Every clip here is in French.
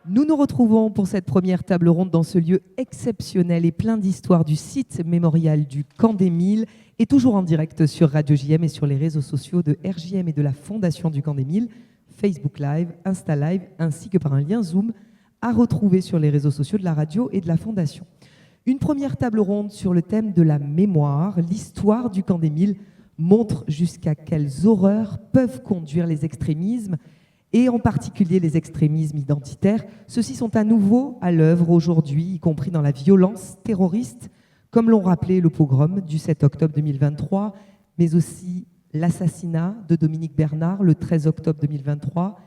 Nous nous retrouvons pour cette première table ronde dans ce lieu exceptionnel et plein d'histoire du site mémorial du Camp des Milles et toujours en direct sur Radio JM et sur les réseaux sociaux de RJM et de la Fondation du Camp des Milles, Facebook Live, Insta Live, ainsi que par un lien Zoom à retrouver sur les réseaux sociaux de la radio et de la Fondation. Une première table ronde sur le thème de la mémoire, l'histoire du Camp des Milles montre jusqu'à quelles horreurs peuvent conduire les extrémismes et en particulier les extrémismes identitaires. Ceux-ci sont à nouveau à l'œuvre aujourd'hui, y compris dans la violence terroriste, comme l'ont rappelé le pogrom du 7 octobre 2023, mais aussi l'assassinat de Dominique Bernard le 13 octobre 2023,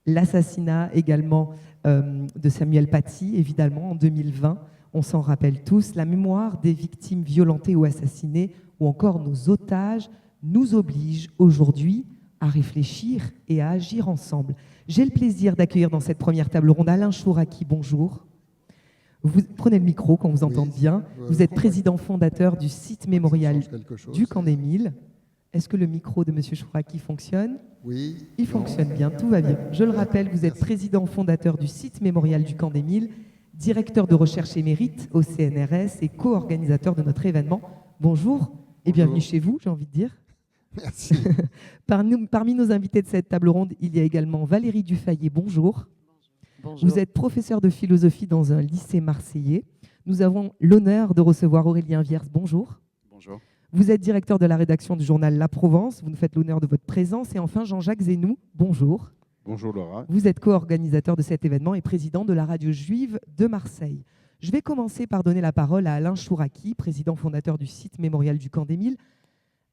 l'assassinat également de Samuel Paty, évidemment, en 2020. On s'en rappelle tous. La mémoire des victimes violentées ou assassinées, ou encore nos otages, nous oblige aujourd'hui à réfléchir et à agir ensemble. J'ai le plaisir d'accueillir dans cette première table ronde Alain Chouraki, bonjour. Vous prenez le micro quand vous entendez bien. Vous êtes président fondateur du site mémorial du Camp des Milles. Est-ce que le micro de M. Chouraki fonctionne? Oui. Il fonctionne bien, tout va bien. Je le rappelle, vous êtes président fondateur du site mémorial du Camp des Milles, directeur de recherche émérite au CNRS et co-organisateur de notre événement. Bonjour et bienvenue chez vous, j'ai envie de dire. Merci. Parmi nos invités de cette table ronde, il y a également Valérie Dufayet, bonjour. Bonjour. Vous êtes professeur de philosophie dans un lycée marseillais. Nous avons l'honneur de recevoir Aurélien Viers, bonjour. Bonjour. Vous êtes directeur de la rédaction du journal La Provence, vous nous faites l'honneur de votre présence. Et enfin Jean-Jacques Zénou, bonjour. Bonjour Laura. Vous êtes co-organisateur de cet événement et président de la radio juive de Marseille. Je vais commencer par donner la parole à Alain Chouraki, président fondateur du site mémorial du Camp des Milles.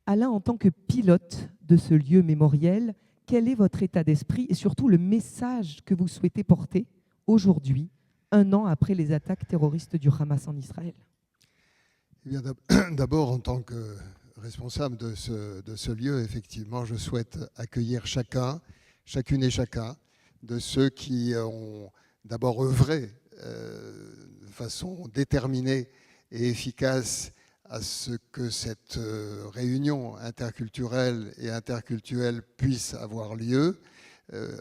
Alain, en tant que pilote de ce lieu mémoriel, quel est votre état d'esprit et surtout le message que vous souhaitez porter aujourd'hui, un an après les attaques terroristes du Hamas en Israël? Eh bien, d'abord, en tant que responsable de ce lieu, effectivement, je souhaite accueillir chacune et chacun de ceux qui ont d'abord œuvré de façon déterminée et efficace à ce que cette réunion interculturelle et interculturelle puisse avoir lieu,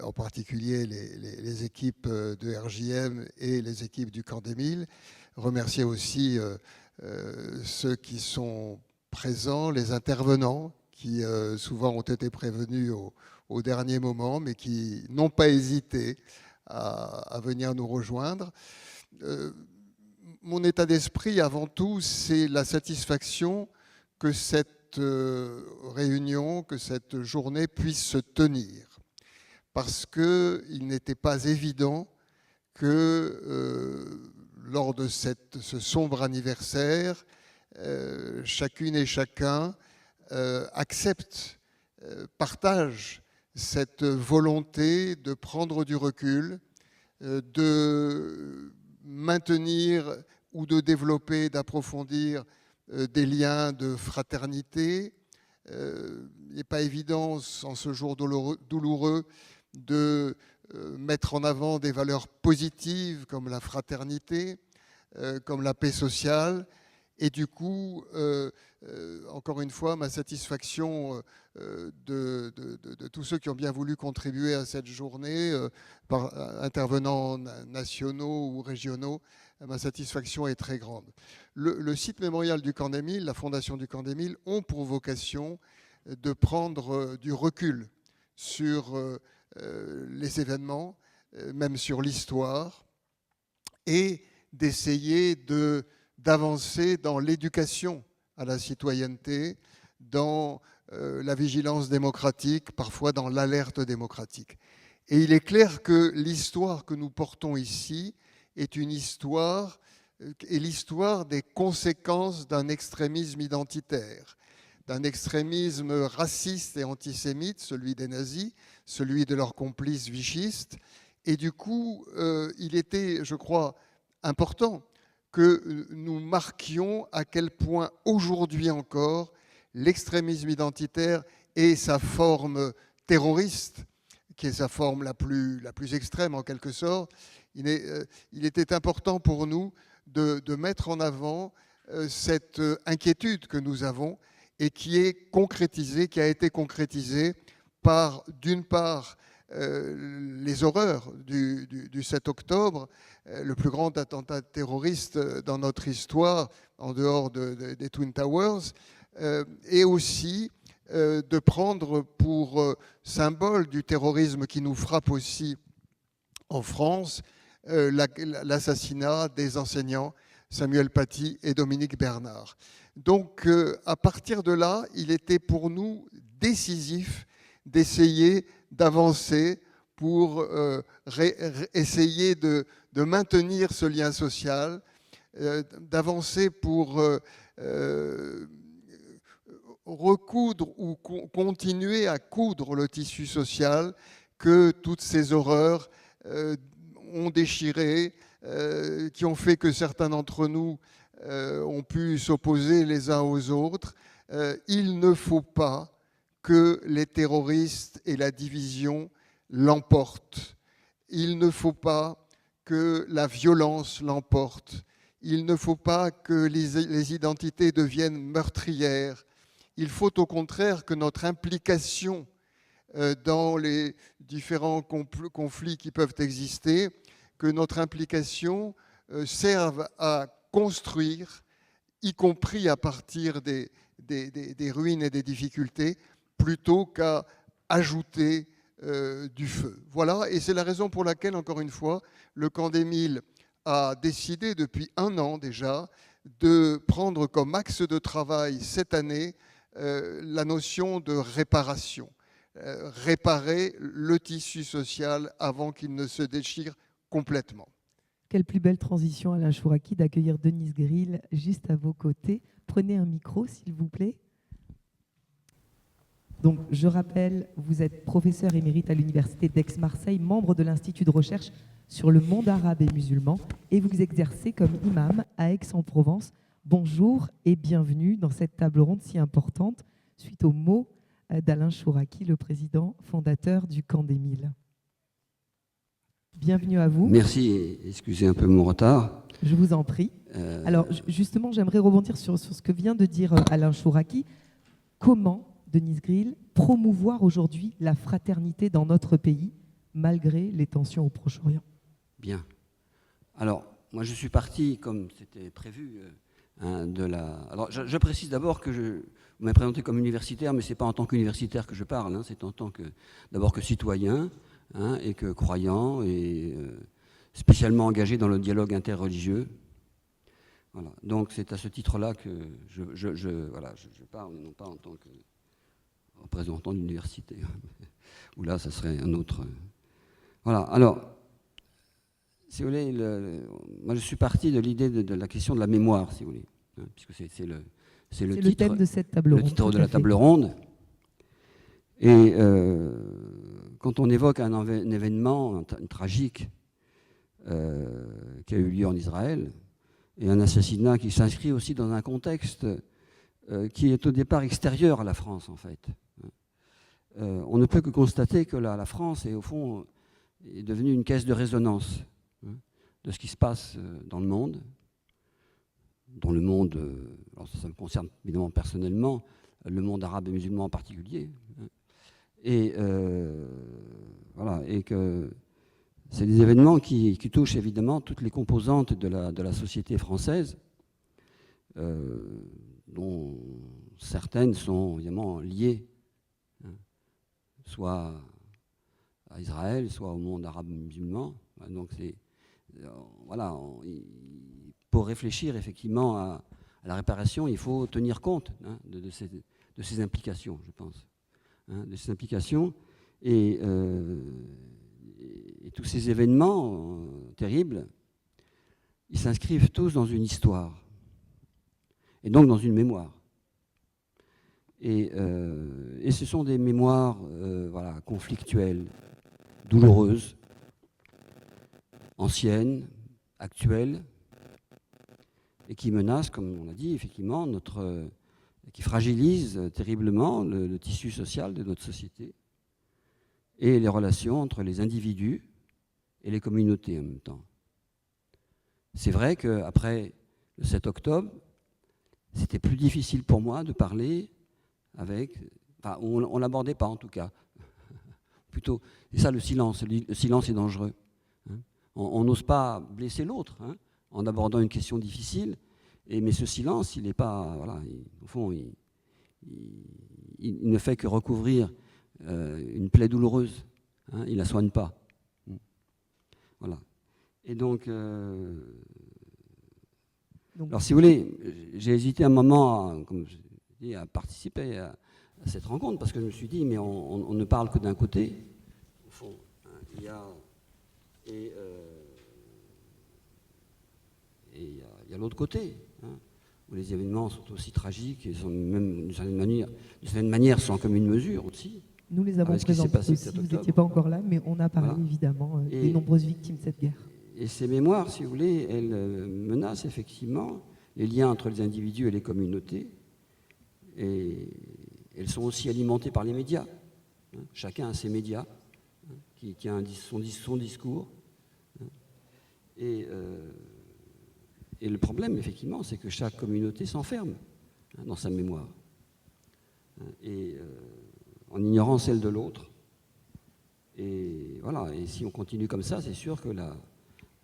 en particulier les équipes de RJM et les équipes du Camp des Milles. Remercier aussi ceux qui sont présents, les intervenants qui souvent ont été prévenus au dernier moment, mais qui n'ont pas hésité à venir nous rejoindre. Mon état d'esprit, avant tout, c'est la satisfaction que cette réunion, que cette journée puisse se tenir. Parce qu'il n'était pas évident que lors de ce sombre anniversaire, chacune et chacun accepte, partage cette volonté de prendre du recul, de maintenir ou de développer, d'approfondir des liens de fraternité. Il n'est pas évident, en ce jour douloureux, de mettre en avant des valeurs positives comme la fraternité, comme la paix sociale. Et du coup, encore une fois, ma satisfaction de tous ceux qui ont bien voulu contribuer à cette journée, par intervenants nationaux ou régionaux, ma satisfaction est très grande. Le site mémorial du Camp des Milles, la Fondation du Camp des Milles, ont pour vocation de prendre du recul sur les événements, même sur l'histoire, et d'essayer d'avancer dans l'éducation à la citoyenneté, dans la vigilance démocratique, parfois dans l'alerte démocratique. Et il est clair que l'histoire que nous portons ici est une histoire, et l'histoire des conséquences d'un extrémisme identitaire, d'un extrémisme raciste et antisémite, celui des nazis, celui de leurs complices vichistes. Et du coup, il était, je crois, important que nous marquions à quel point aujourd'hui encore l'extrémisme identitaire et sa forme terroriste, qui est sa forme la plus extrême en quelque sorte, il était important pour nous de mettre en avant cette inquiétude que nous avons et qui a été concrétisée par, d'une part, les horreurs du 7 octobre, le plus grand attentat terroriste dans notre histoire, en dehors des Twin Towers, et aussi de prendre pour symbole du terrorisme qui nous frappe aussi en France, l'assassinat des enseignants Samuel Paty et Dominique Bernard. Donc, à partir de là, il était pour nous décisif d'essayer d'avancer pour essayer de maintenir ce lien social, d'avancer pour recoudre ou continuer à coudre le tissu social que toutes ces horreurs ont déchiré, qui ont fait que certains d'entre nous ont pu s'opposer les uns aux autres. Il ne faut pas que les terroristes et la division l'emportent. Il ne faut pas que la violence l'emporte. Il ne faut pas que les identités deviennent meurtrières. Il faut au contraire que notre implication dans les différents conflits qui peuvent exister, que notre implication serve à construire, y compris à partir des ruines et des difficultés, plutôt qu'à ajouter du feu. Voilà, et c'est la raison pour laquelle, encore une fois, le Camp des Milles a décidé depuis 1 an déjà de prendre comme axe de travail cette année la notion de réparation. Réparer le tissu social avant qu'il ne se déchire complètement. Quelle plus belle transition, Alain Chouraqui, d'accueillir Denise Grill juste à vos côtés. Prenez un micro, s'il vous plaît. Donc, je rappelle, vous êtes professeur émérite à l'Université d'Aix-Marseille, membre de l'Institut de recherche sur le monde arabe et musulman, et vous exercez comme imam à Aix-en-Provence. Bonjour et bienvenue dans cette table ronde si importante, suite aux mots d'Alain Chouraqui, le président fondateur du Camp des Milles. Bienvenue à vous. Merci, excusez un peu mon retard. Je vous en prie. Alors justement, j'aimerais rebondir sur ce que vient de dire Alain Chouraqui. Comment, Denise Grill, promouvoir aujourd'hui la fraternité dans notre pays, malgré les tensions au Proche-Orient? Bien. Alors, moi je suis parti, comme c'était prévu, de la... Alors, je précise d'abord que vous m'avez présenté comme universitaire, mais ce n'est pas en tant qu'universitaire que je parle, c'est en tant que, d'abord que citoyen, et que croyant, et spécialement engagé dans le dialogue interreligieux. Voilà. Donc c'est à ce titre-là que je parle, non pas en tant que représentant d'université, où là, ça serait un autre... Voilà, alors, si vous voulez, moi je suis parti de l'idée de la question de la mémoire, si vous voulez, puisque c'est le thème de cette table ronde. Le titre de la table ronde. Et quand on évoque un événement tragique qui a eu lieu en Israël, et un assassinat qui s'inscrit aussi dans un contexte qui est au départ extérieur à la France, en fait. On ne peut que constater que la France est, au fond, est devenue une caisse de résonance de ce qui se passe dans le monde. Alors ça me concerne évidemment personnellement, le monde arabe et musulman en particulier. Et voilà, et que c'est des événements qui touchent évidemment toutes les composantes de la société française, dont certaines sont évidemment liées, soit à Israël, soit au monde arabe musulman. Donc voilà, pour réfléchir effectivement à la réparation, il faut tenir compte de ces implications, je pense. De ces implications. Et tous ces événements terribles, ils s'inscrivent tous dans une histoire, et donc dans une mémoire. Et ce sont des mémoires conflictuelles, douloureuses, anciennes, actuelles, et qui menacent, comme on l'a dit, effectivement, qui fragilisent terriblement le tissu social de notre société et les relations entre les individus et les communautés en même temps. C'est vrai qu'après le 7 octobre, c'était plus difficile pour moi de parler avec... Enfin, on ne l'abordait pas en tout cas. On plutôt. C'est ça le silence. Le silence est dangereux. Hein. On n'ose pas blesser l'autre, hein, en abordant une question difficile. Mais ce silence, il n'est pas, voilà, au fond, il ne fait que recouvrir une plaie douloureuse. Hein, il ne la soigne pas. Voilà. Et donc, alors si vous voulez, j'ai hésité un moment, comme je dis, à participer à cette rencontre, parce que je me suis dit, mais on ne parle que d'un côté. Au fond, hein, il y a il y a l'autre côté, hein, où les événements sont aussi tragiques et sont même d'une certaine manière sans commune mesure aussi. Nous les avons présentés aussi, vous n'étiez pas encore là, mais on a parlé évidemment des nombreuses victimes de cette guerre. Et ces mémoires, si vous voulez, elles menacent effectivement les liens entre les individus et les communautés. Et elles sont aussi alimentées par les médias. Hein. Chacun a ses médias, hein, qui a son discours. Hein. Et le problème, effectivement, c'est que chaque communauté s'enferme, hein, dans sa mémoire. Hein, et en ignorant celle de l'autre. Et voilà, et si on continue comme ça, c'est sûr que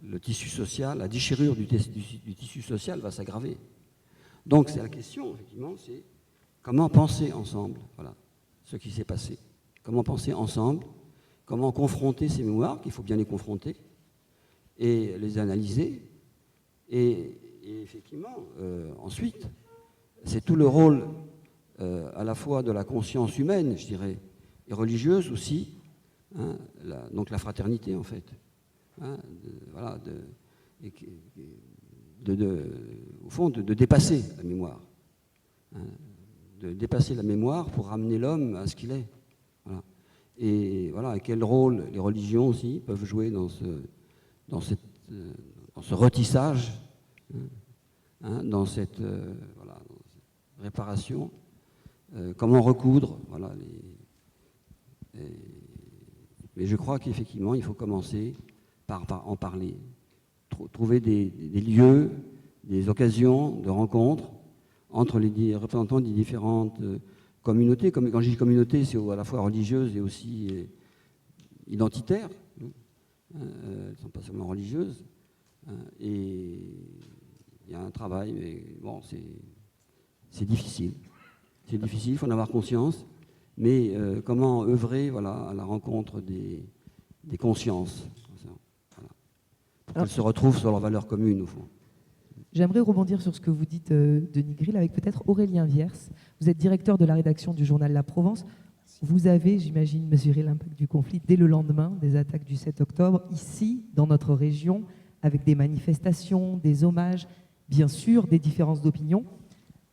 le tissu social, la déchirure du tissu social va s'aggraver. Donc c'est la question, effectivement, c'est comment penser ensemble, voilà, ce qui s'est passé. Comment penser ensemble, comment confronter ces mémoires, qu'il faut bien les confronter, et les analyser. Et effectivement, ensuite, c'est tout le rôle à la fois de la conscience humaine, je dirais, et religieuse aussi, hein, donc la fraternité en fait, hein, au fond de dépasser la mémoire, hein, de dépasser la mémoire pour ramener l'homme à ce qu'il est. Voilà. Et voilà, et quel rôle les religions aussi peuvent jouer dans ce retissage, hein, dans cette réparation. Comment recoudre, voilà, mais je crois qu'effectivement, il faut commencer par en parler, trouver des lieux, des occasions de rencontre entre les représentants des différentes communautés. Comme, quand je dis communauté, c'est à la fois religieuse et aussi identitaire. Elles ne sont pas seulement religieuses. Et il y a un travail, mais bon, c'est difficile. C'est difficile, il faut en avoir conscience, mais comment œuvrer, voilà, à la rencontre des consciences, voilà, pour qu'elles se retrouvent sur leurs valeurs communes, au fond. J'aimerais rebondir sur ce que vous dites, Denis Grill, avec peut-être Aurélien Viers. Vous êtes directeur de la rédaction du journal La Provence. Vous avez, j'imagine, mesuré l'impact du conflit dès le lendemain des attaques du 7 octobre, ici, dans notre région, avec des manifestations, des hommages, bien sûr, des différences d'opinion.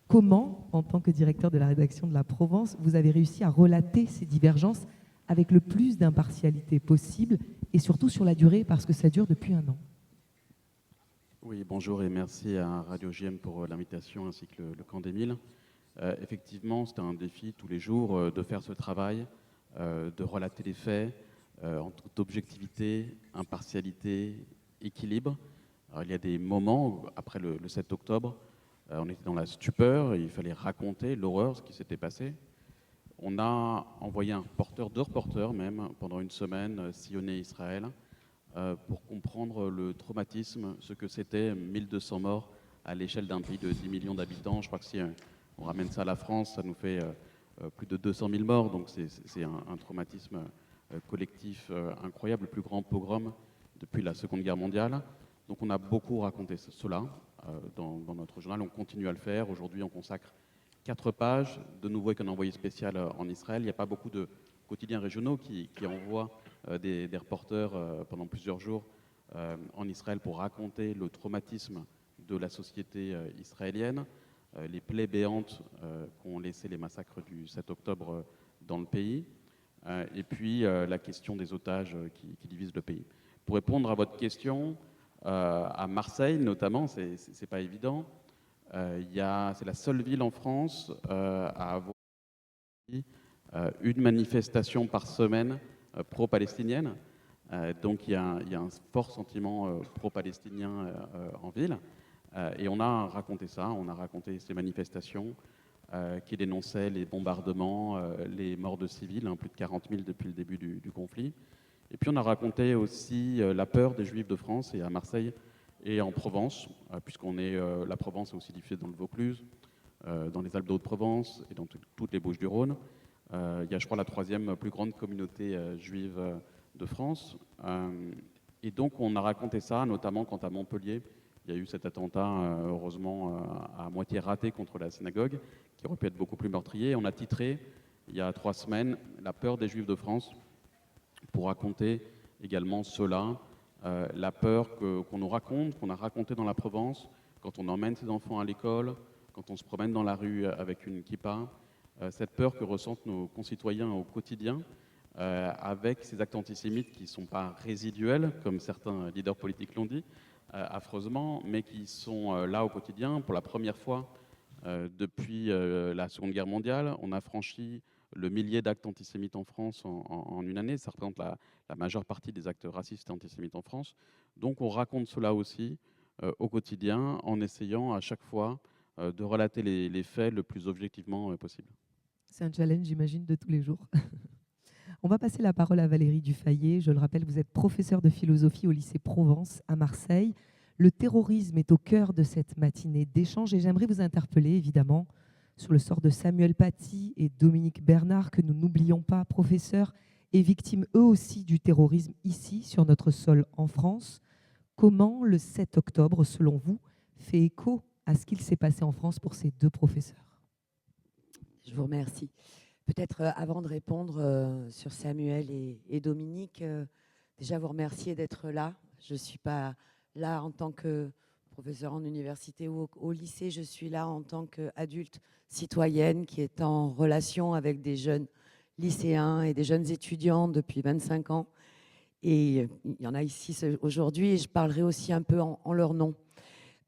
Comment, en tant que directeur de la rédaction de La Provence, vous avez réussi à relater ces divergences avec le plus d'impartialité possible et surtout sur la durée, parce que ça dure depuis 1 an? Oui, bonjour et merci à Radio JM pour l'invitation ainsi que le Camp des Milles. Effectivement, c'est un défi tous les jours de faire ce travail, de relater les faits en toute objectivité, impartialité, équilibre. Alors, il y a des moments, après le 7 octobre, on était dans la stupeur, il fallait raconter l'horreur, ce qui s'était passé. On a envoyé un reporter, 2 reporters même, pendant une semaine, sillonner Israël, pour comprendre le traumatisme, ce que c'était 1200 morts à l'échelle d'un pays de 10 millions d'habitants. Je crois que si on ramène ça à la France, ça nous fait plus de 200 000 morts, donc c'est un traumatisme collectif incroyable, le plus grand pogrom depuis la Seconde Guerre mondiale. Donc on a beaucoup raconté cela dans notre journal, on continue à le faire. Aujourd'hui, on consacre 4 pages, de nouveau avec un envoyé spécial en Israël. Il n'y a pas beaucoup de quotidiens régionaux qui envoient des reporters pendant plusieurs jours en Israël pour raconter le traumatisme de la société israélienne, les plaies béantes qu'ont laissé les massacres du 7 octobre dans le pays, et puis la question des otages qui divisent le pays. Pour répondre à votre question, à Marseille notamment, c'est pas évident. C'est la seule ville en France à avoir une manifestation par semaine pro-palestinienne. Donc il y a un fort sentiment pro-palestinien en ville. Et on a raconté ça, on a raconté ces manifestations qui dénonçait les bombardements, les morts de civils, plus de 40 000 depuis le début du conflit. Et puis on a raconté aussi la peur des Juifs de France, et à Marseille et en Provence, la Provence est aussi diffusée dans le Vaucluse, dans les Alpes de-Haute-Provence et dans toutes les Bouches-du-Rhône. Il y a, je crois, la 3e plus grande communauté juive de France. Et donc on a raconté ça, notamment quand à Montpellier, il y a eu cet attentat, heureusement, à moitié raté contre la synagogue, qui aurait pu être beaucoup plus meurtrier. On a titré, il y a 3 semaines, « La peur des Juifs de France », pour raconter également cela, la peur qu'on nous raconte, qu'on a raconté dans la Provence, quand on emmène ses enfants à l'école, quand on se promène dans la rue avec une kippa, cette peur que ressentent nos concitoyens au quotidien, avec ces actes antisémites qui ne sont pas résiduels, comme certains leaders politiques l'ont dit, affreusement, mais qui sont là au quotidien. Pour la première fois depuis la Seconde Guerre mondiale, on a franchi le millier d'actes antisémites en France en une année. Ça représente la majeure partie des actes racistes et antisémites en France. Donc on raconte cela aussi au quotidien, en essayant à chaque fois de relater les faits le plus objectivement possible. C'est un challenge, j'imagine, de tous les jours. On va passer la parole à Valérie Dufayet. Je le rappelle, vous êtes professeure de philosophie au lycée Provence à Marseille. Le terrorisme est au cœur de cette matinée d'échange et j'aimerais vous interpeller, évidemment, sur le sort de Samuel Paty et Dominique Bernard, que nous n'oublions pas, professeurs et victimes eux aussi du terrorisme ici, sur notre sol en France. Comment le 7 octobre, selon vous, fait écho à ce qu'il s'est passé en France pour ces 2 professeurs? Je vous remercie. Peut-être avant de répondre sur Samuel et Dominique, déjà vous remercier d'être là. Je ne suis pas là en tant que professeur en université ou au lycée, je suis là en tant qu'adulte citoyenne qui est en relation avec des jeunes lycéens et des jeunes étudiants depuis 25 ans. Et il y en a ici aujourd'hui et je parlerai aussi un peu en leur nom.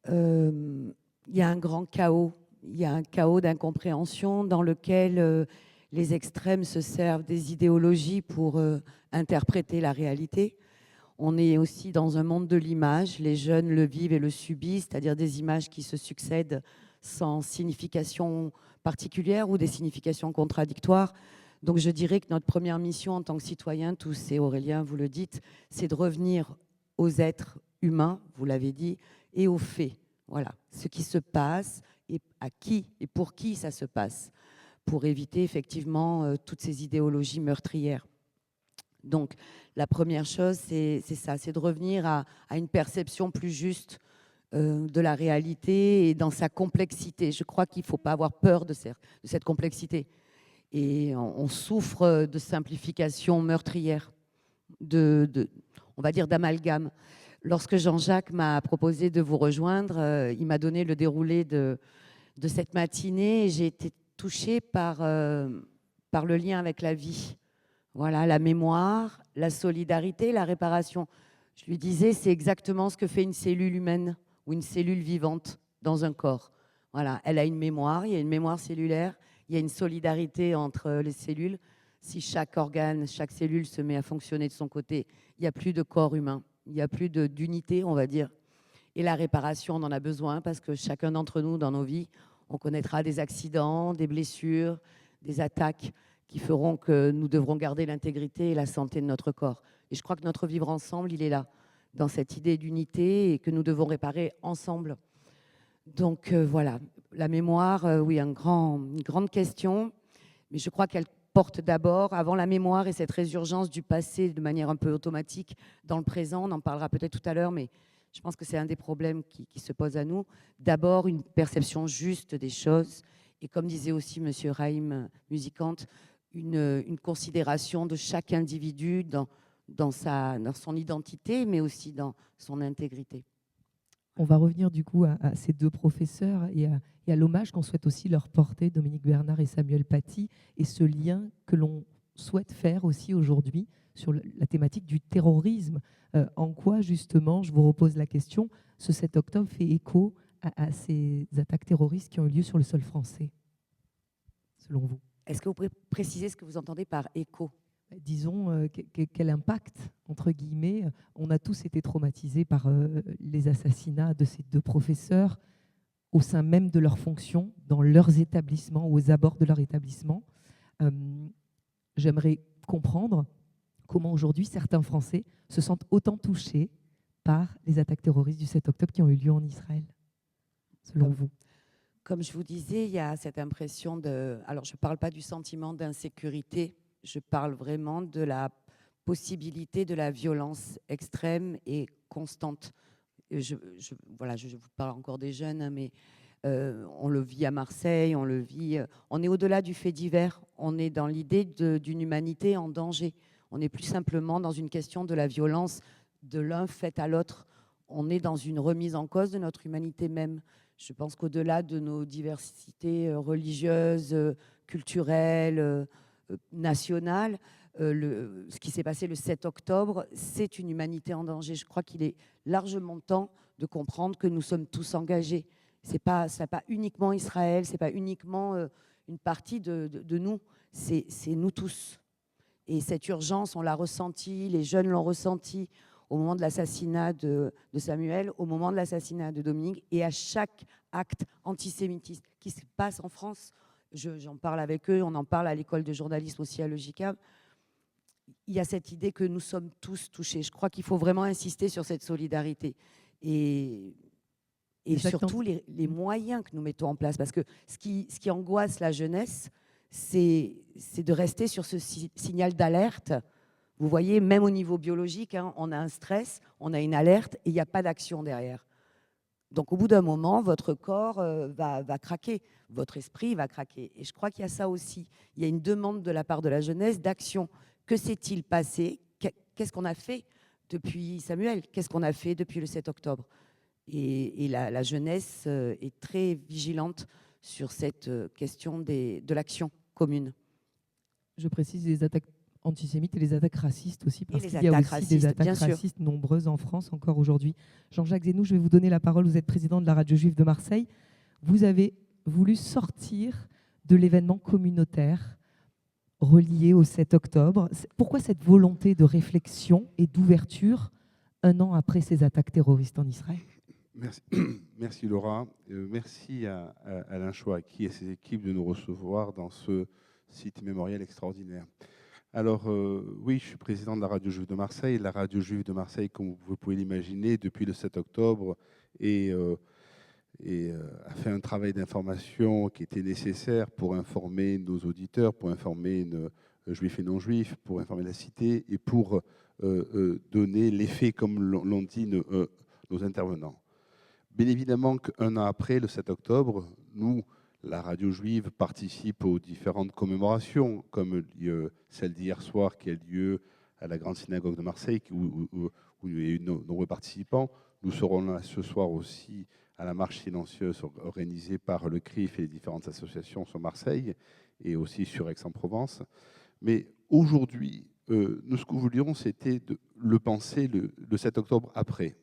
Il y a un grand chaos, il y a un chaos d'incompréhension dans lequel les extrêmes se servent des idéologies pour interpréter la réalité. On est aussi dans un monde de l'image, les jeunes le vivent et le subissent, c'est-à-dire des images qui se succèdent sans signification particulière ou des significations contradictoires. Donc je dirais que notre première mission en tant que citoyen, tous, et Aurélien, vous le dites, c'est de revenir aux êtres humains, vous l'avez dit, et aux faits. Voilà, ce qui se passe et à qui et pour qui ça se passe, pour éviter effectivement toutes ces idéologies meurtrières. Donc la première chose, c'est ça, c'est de revenir à une perception plus juste de la réalité et dans sa complexité. Je crois qu'il ne faut pas avoir peur de cette complexité. Et on souffre de simplification meurtrière, on va dire d'amalgame. Lorsque Jean-Jacques m'a proposé de vous rejoindre, il m'a donné le déroulé de cette matinée et j'ai été touchée par le lien avec la vie. Voilà, la mémoire, la solidarité, la réparation. Je lui disais, c'est exactement ce que fait une cellule humaine ou une cellule vivante dans un corps. Voilà, elle a une mémoire, il y a une mémoire cellulaire, il y a une solidarité entre les cellules. Si chaque organe, chaque cellule se met à fonctionner de son côté, il n'y a plus de corps humain, il n'y a plus d'unité, on va dire. Et la réparation, on en a besoin parce que chacun d'entre nous, dans nos vies, on connaîtra des accidents, des blessures, des attaques qui feront que nous devrons garder l'intégrité et la santé de notre corps. Et je crois que notre vivre ensemble, il est là, dans cette idée d'unité et que nous devons réparer ensemble. Donc voilà, la mémoire, oui, une grande question, mais je crois qu'elle porte d'abord, avant la mémoire et cette résurgence du passé de manière un peu automatique dans le présent, on en parlera peut-être tout à l'heure, mais je pense que c'est un des problèmes qui se pose à nous. D'abord, une perception juste des choses, et comme disait aussi M. Raïm Musicante, une considération de chaque individu dans son identité, mais aussi dans son intégrité. On va revenir du coup à ces 2 professeurs et à l'hommage qu'on souhaite aussi leur porter, Dominique Bernard et Samuel Paty, et ce lien que l'on souhaite faire aussi aujourd'hui sur la thématique du terrorisme. En quoi, justement, je vous repose la question, ce 7 octobre fait écho à ces attaques terroristes qui ont eu lieu sur le sol français, selon vous? Est-ce que vous pouvez préciser ce que vous entendez par écho? Disons, quel impact, entre guillemets, on a tous été traumatisés par les assassinats de ces 2 professeurs. au sein même de leurs fonctions, dans leurs établissements, aux abords de leur établissement. J'aimerais comprendre comment aujourd'hui certains Français se sentent autant touchés par les attaques terroristes du 7 octobre qui ont eu lieu en Israël, selon vous. Comme je vous disais, il y a cette impression de... Alors, je ne parle pas du sentiment d'insécurité, je parle vraiment de la possibilité de la violence extrême et constante. Voilà, je vous parle encore des jeunes, hein, mais on le vit à Marseille, on le vit... on est au-delà du fait divers, on est dans l'idée d'une humanité en danger. On n'est plus simplement dans une question de la violence de l'un fait à l'autre. On est dans une remise en cause de notre humanité même. Je pense qu'au-delà de nos diversités religieuses, culturelles, nationales, ce qui s'est passé le 7 octobre, c'est une humanité en danger. Je crois qu'il est largement temps de comprendre que nous sommes tous engagés. Ce n'est pas uniquement Israël, ce n'est pas uniquement une partie de nous, c'est nous tous. Et cette urgence, on l'a ressentie, les jeunes l'ont ressentie au moment de l'assassinat de Samuel, au moment de l'assassinat de Dominique, et à chaque acte antisémitiste qui se passe en France. J'en parle avec eux, on en parle à l'école de journalisme aussi à l'EJCAB. Il y a cette idée que nous sommes tous touchés. Je crois qu'il faut vraiment insister sur cette solidarité. Et surtout les moyens que nous mettons en place. Parce que ce qui angoisse la jeunesse, c'est de rester sur ce signal d'alerte. Vous voyez, même au niveau biologique, hein, on a un stress, on a une alerte et il n'y a pas d'action derrière. Donc, au bout d'un moment, votre corps va craquer, votre esprit va craquer. Et je crois qu'il y a ça aussi. Il y a une demande de la part de la jeunesse d'action. Que s'est-il passé? Qu'est-ce qu'on a fait depuis Samuel? Qu'est-ce qu'on a fait depuis le 7 octobre? Et la jeunesse est très vigilante sur cette question de l'action commune. Je précise les attaques antisémites et les attaques racistes aussi, parce qu'il y a aussi des attaques racistes nombreuses en France encore aujourd'hui. Jean-Jacques Zénou, je vais vous donner la parole. Vous êtes président de la Radio Juive de Marseille. Vous avez voulu sortir de l'événement communautaire relié au 7 octobre. Pourquoi cette volonté de réflexion et d'ouverture un an après ces attaques terroristes en Israël? Merci, merci Laura. Merci à Alain Chouaki et ses équipes de nous recevoir dans ce site mémoriel extraordinaire. Alors, oui, je suis président de la Radio Juive de Marseille. La Radio Juive de Marseille, comme vous pouvez l'imaginer, depuis le 7 octobre, a fait un travail d'information qui était nécessaire pour informer nos auditeurs, pour informer juifs et non-juifs, pour informer la cité et pour donner les faits, comme l'ont dit nos intervenants. Bien évidemment qu'un an après, le 7 octobre, nous, la radio juive, participe aux différentes commémorations, comme celle d'hier soir qui a lieu à la Grande Synagogue de Marseille, où il y a eu de nombreux participants. Nous serons là ce soir aussi à la marche silencieuse organisée par le CRIF et les différentes associations sur Marseille et aussi sur Aix-en-Provence. Mais aujourd'hui, nous, ce que nous voulions, c'était de le penser le 7 octobre après.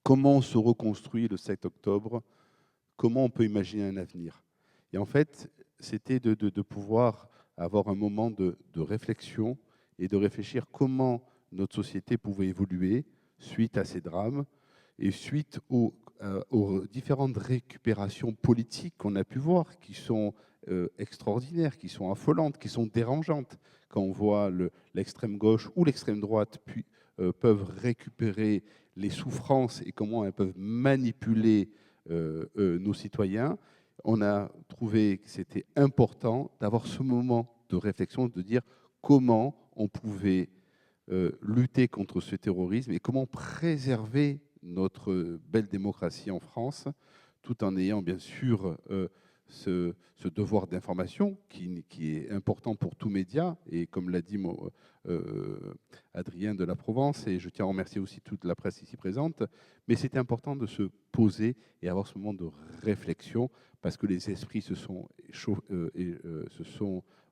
Comment on se reconstruit le 7 octobre? Comment on peut imaginer un avenir? Et en fait, c'était de pouvoir avoir un moment de réflexion et de réfléchir comment notre société pouvait évoluer suite à ces drames et suite aux différentes récupérations politiques qu'on a pu voir, qui sont extraordinaires, qui sont affolantes, qui sont dérangeantes. Quand on voit l'extrême gauche ou l'extrême droite peuvent récupérer les souffrances et comment elles peuvent manipuler nos citoyens, on a trouvé que c'était important d'avoir ce moment de réflexion, de dire comment on pouvait lutter contre ce terrorisme et comment préserver notre belle démocratie en France, tout en ayant bien sûr ce devoir d'information qui est important pour tout média, et comme l'a dit Adrien de la Provence, et je tiens à remercier aussi toute la presse ici présente, mais c'était important de se poser et avoir ce moment de réflexion, parce que les esprits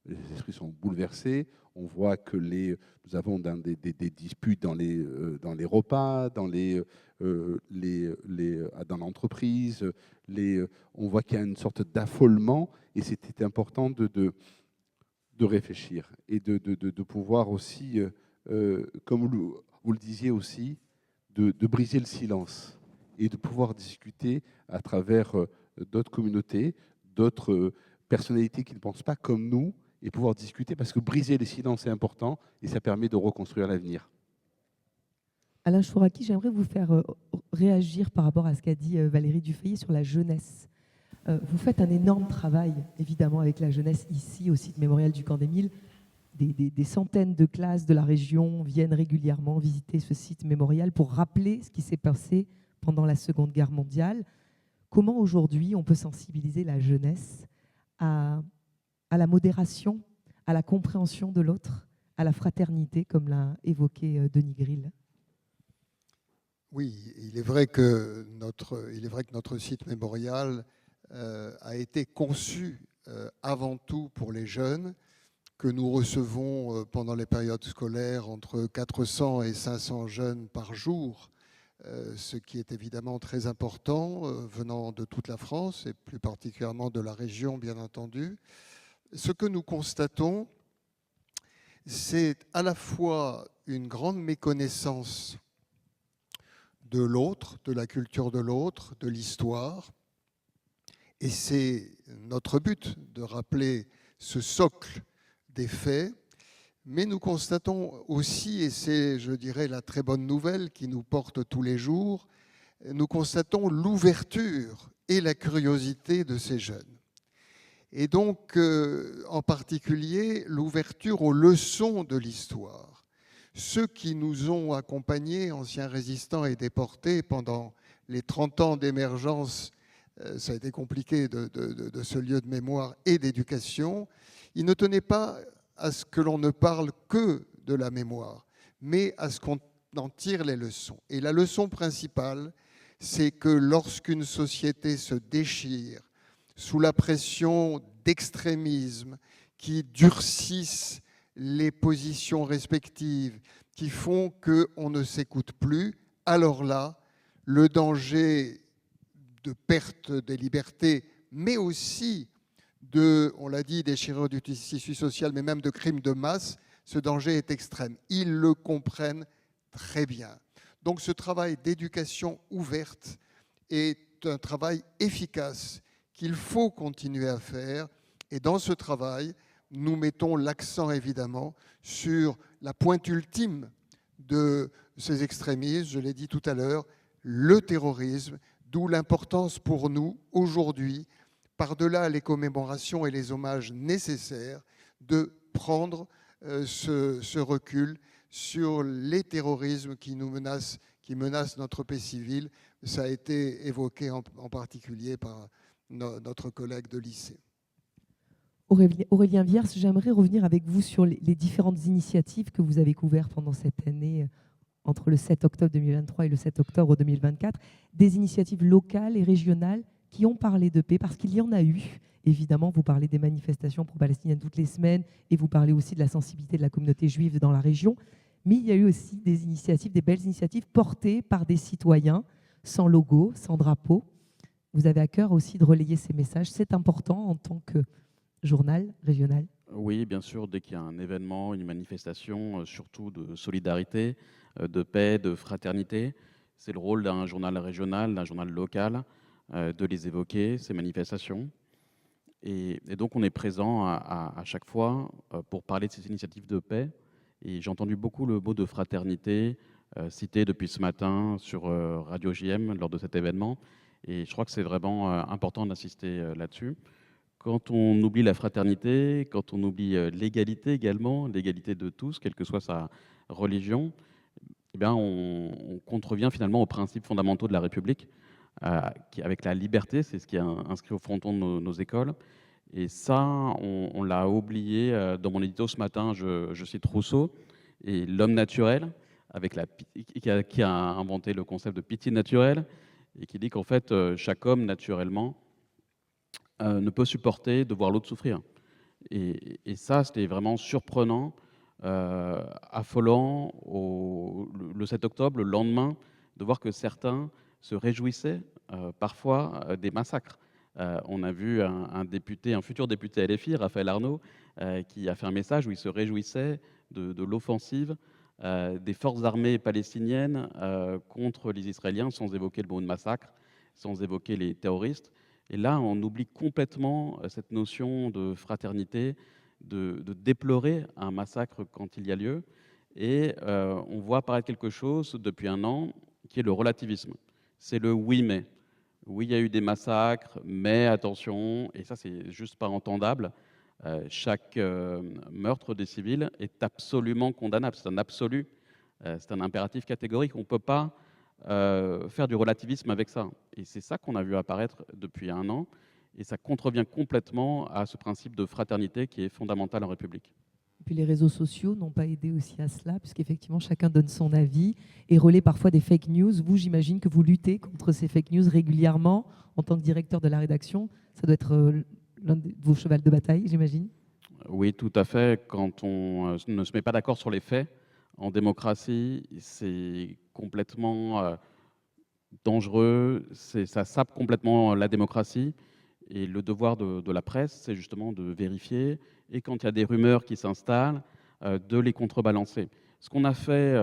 les esprits sont bouleversés. On voit que nous avons des disputes dans les repas, dans l'entreprise. On voit qu'il y a une sorte d'affolement, et c'était important de réfléchir et de pouvoir aussi, comme vous le disiez aussi, de briser le silence et de pouvoir discuter à travers d'autres communautés, d'autres personnalités qui ne pensent pas comme nous, et pouvoir discuter, parce que briser les silences est important et ça permet de reconstruire l'avenir. Alain Chouraki, j'aimerais vous faire réagir par rapport à ce qu'a dit Valérie Dufeillet sur la jeunesse. Vous faites un énorme travail, évidemment, avec la jeunesse ici, au site mémorial du Camp des Milles. Des centaines de classes de la région viennent régulièrement visiter ce site mémorial pour rappeler ce qui s'est passé pendant la Seconde Guerre mondiale. Comment aujourd'hui on peut sensibiliser la jeunesse à la modération, à la compréhension de l'autre, à la fraternité, comme l'a évoqué Denis Grill? Oui, il est vrai que notre site mémorial a été conçu avant tout pour les jeunes, que nous recevons pendant les périodes scolaires entre 400 et 500 jeunes par jour, ce qui est évidemment très important, venant de toute la France et plus particulièrement de la région, bien entendu. Ce que nous constatons, c'est à la fois une grande méconnaissance de l'autre, de la culture de l'autre, de l'histoire, et c'est notre but de rappeler ce socle des faits, mais nous constatons aussi, et c'est, je dirais, la très bonne nouvelle qui nous porte tous les jours, nous constatons l'ouverture et la curiosité de ces jeunes. Et donc, en particulier, l'ouverture aux leçons de l'histoire. Ceux qui nous ont accompagnés, anciens résistants et déportés, pendant les 30 ans d'émergence, ça a été compliqué de ce lieu de mémoire et d'éducation, ils ne tenaient pas à ce que l'on ne parle que de la mémoire, mais à ce qu'on en tire les leçons. Et la leçon principale, c'est que lorsqu'une société se déchire sous la pression d'extrémismes qui durcissent les positions respectives, qui font qu'on ne s'écoute plus, alors là, le danger de perte des libertés, mais aussi on l'a dit, déchirure du tissu social, mais même de crimes de masse, ce danger est extrême. Ils le comprennent très bien. Donc ce travail d'éducation ouverte est un travail efficace qu'il faut continuer à faire. Et dans ce travail, nous mettons l'accent évidemment sur la pointe ultime de ces extrémismes, je l'ai dit tout à l'heure, le terrorisme, d'où l'importance pour nous aujourd'hui, par-delà les commémorations et les hommages nécessaires, de prendre ce recul sur les terrorismes qui nous menacent, qui menacent notre paix civile. Ça a été évoqué en particulier par notre collègue de lycée. Aurélien Vierce, j'aimerais revenir avec vous sur les différentes initiatives que vous avez couvertes pendant cette année, entre le 7 octobre 2023 et le 7 octobre 2024, des initiatives locales et régionales qui ont parlé de paix, parce qu'il y en a eu. Évidemment, vous parlez des manifestations pro-palestiniennes toutes les semaines et vous parlez aussi de la sensibilité de la communauté juive dans la région. Mais il y a eu aussi des initiatives, des belles initiatives portées par des citoyens, sans logo, sans drapeau. Vous avez à cœur aussi de relayer ces messages. C'est important en tant que journal régional. Oui, bien sûr, dès qu'il y a un événement, une manifestation, surtout de solidarité, de paix, de fraternité, c'est le rôle d'un journal régional, d'un journal local, de les évoquer, ces manifestations. Et donc, on est présent à chaque fois pour parler de ces initiatives de paix. Et j'ai entendu beaucoup le mot de fraternité cité depuis ce matin sur Radio JM lors de cet événement. Et je crois que c'est vraiment important d'insister là-dessus. Quand on oublie la fraternité, quand on oublie l'égalité également, l'égalité de tous, quelle que soit sa religion, eh bien on contrevient finalement aux principes fondamentaux de la République, avec la liberté, c'est ce qui est inscrit au fronton de nos écoles. Et ça, on l'a oublié. Dans mon édito ce matin, je cite Rousseau et l'homme naturel, qui a inventé le concept de pitié naturelle, et qui dit qu'en fait, chaque homme, naturellement, ne peut supporter de voir l'autre souffrir. Et ça, c'était vraiment surprenant, affolant, le 7 octobre, le lendemain, de voir que certains se réjouissaient parfois des massacres. On a vu un futur député LFI, Raphaël Arnaud, qui a fait un message où il se réjouissait de l'offensive des forces armées palestiniennes contre les Israéliens, sans évoquer le mot de massacre, sans évoquer les terroristes. Et là, on oublie complètement cette notion de fraternité, de déplorer un massacre quand il y a lieu. Et on voit apparaître quelque chose depuis un an qui est le relativisme. C'est le oui mais. Oui, il y a eu des massacres, mais attention, et ça c'est juste pas entendable, chaque meurtre des civils est absolument condamnable, c'est un absolu, c'est un impératif catégorique, on ne peut pas faire du relativisme avec ça. Et c'est ça qu'on a vu apparaître depuis un an, et ça contrevient complètement à ce principe de fraternité qui est fondamental en République. Et puis les réseaux sociaux n'ont pas aidé aussi à cela, puisqu'effectivement chacun donne son avis et relaie parfois des fake news. Vous, j'imagine que vous luttez contre ces fake news régulièrement en tant que directeur de la rédaction. Ça doit être l'un de vos chevals de bataille, j'imagine. Oui, tout à fait. Quand on ne se met pas d'accord sur les faits, en démocratie, c'est complètement dangereux, ça sape complètement la démocratie. Et le devoir de la presse, c'est justement de vérifier, et quand il y a des rumeurs qui s'installent, de les contrebalancer. Ce qu'on a fait,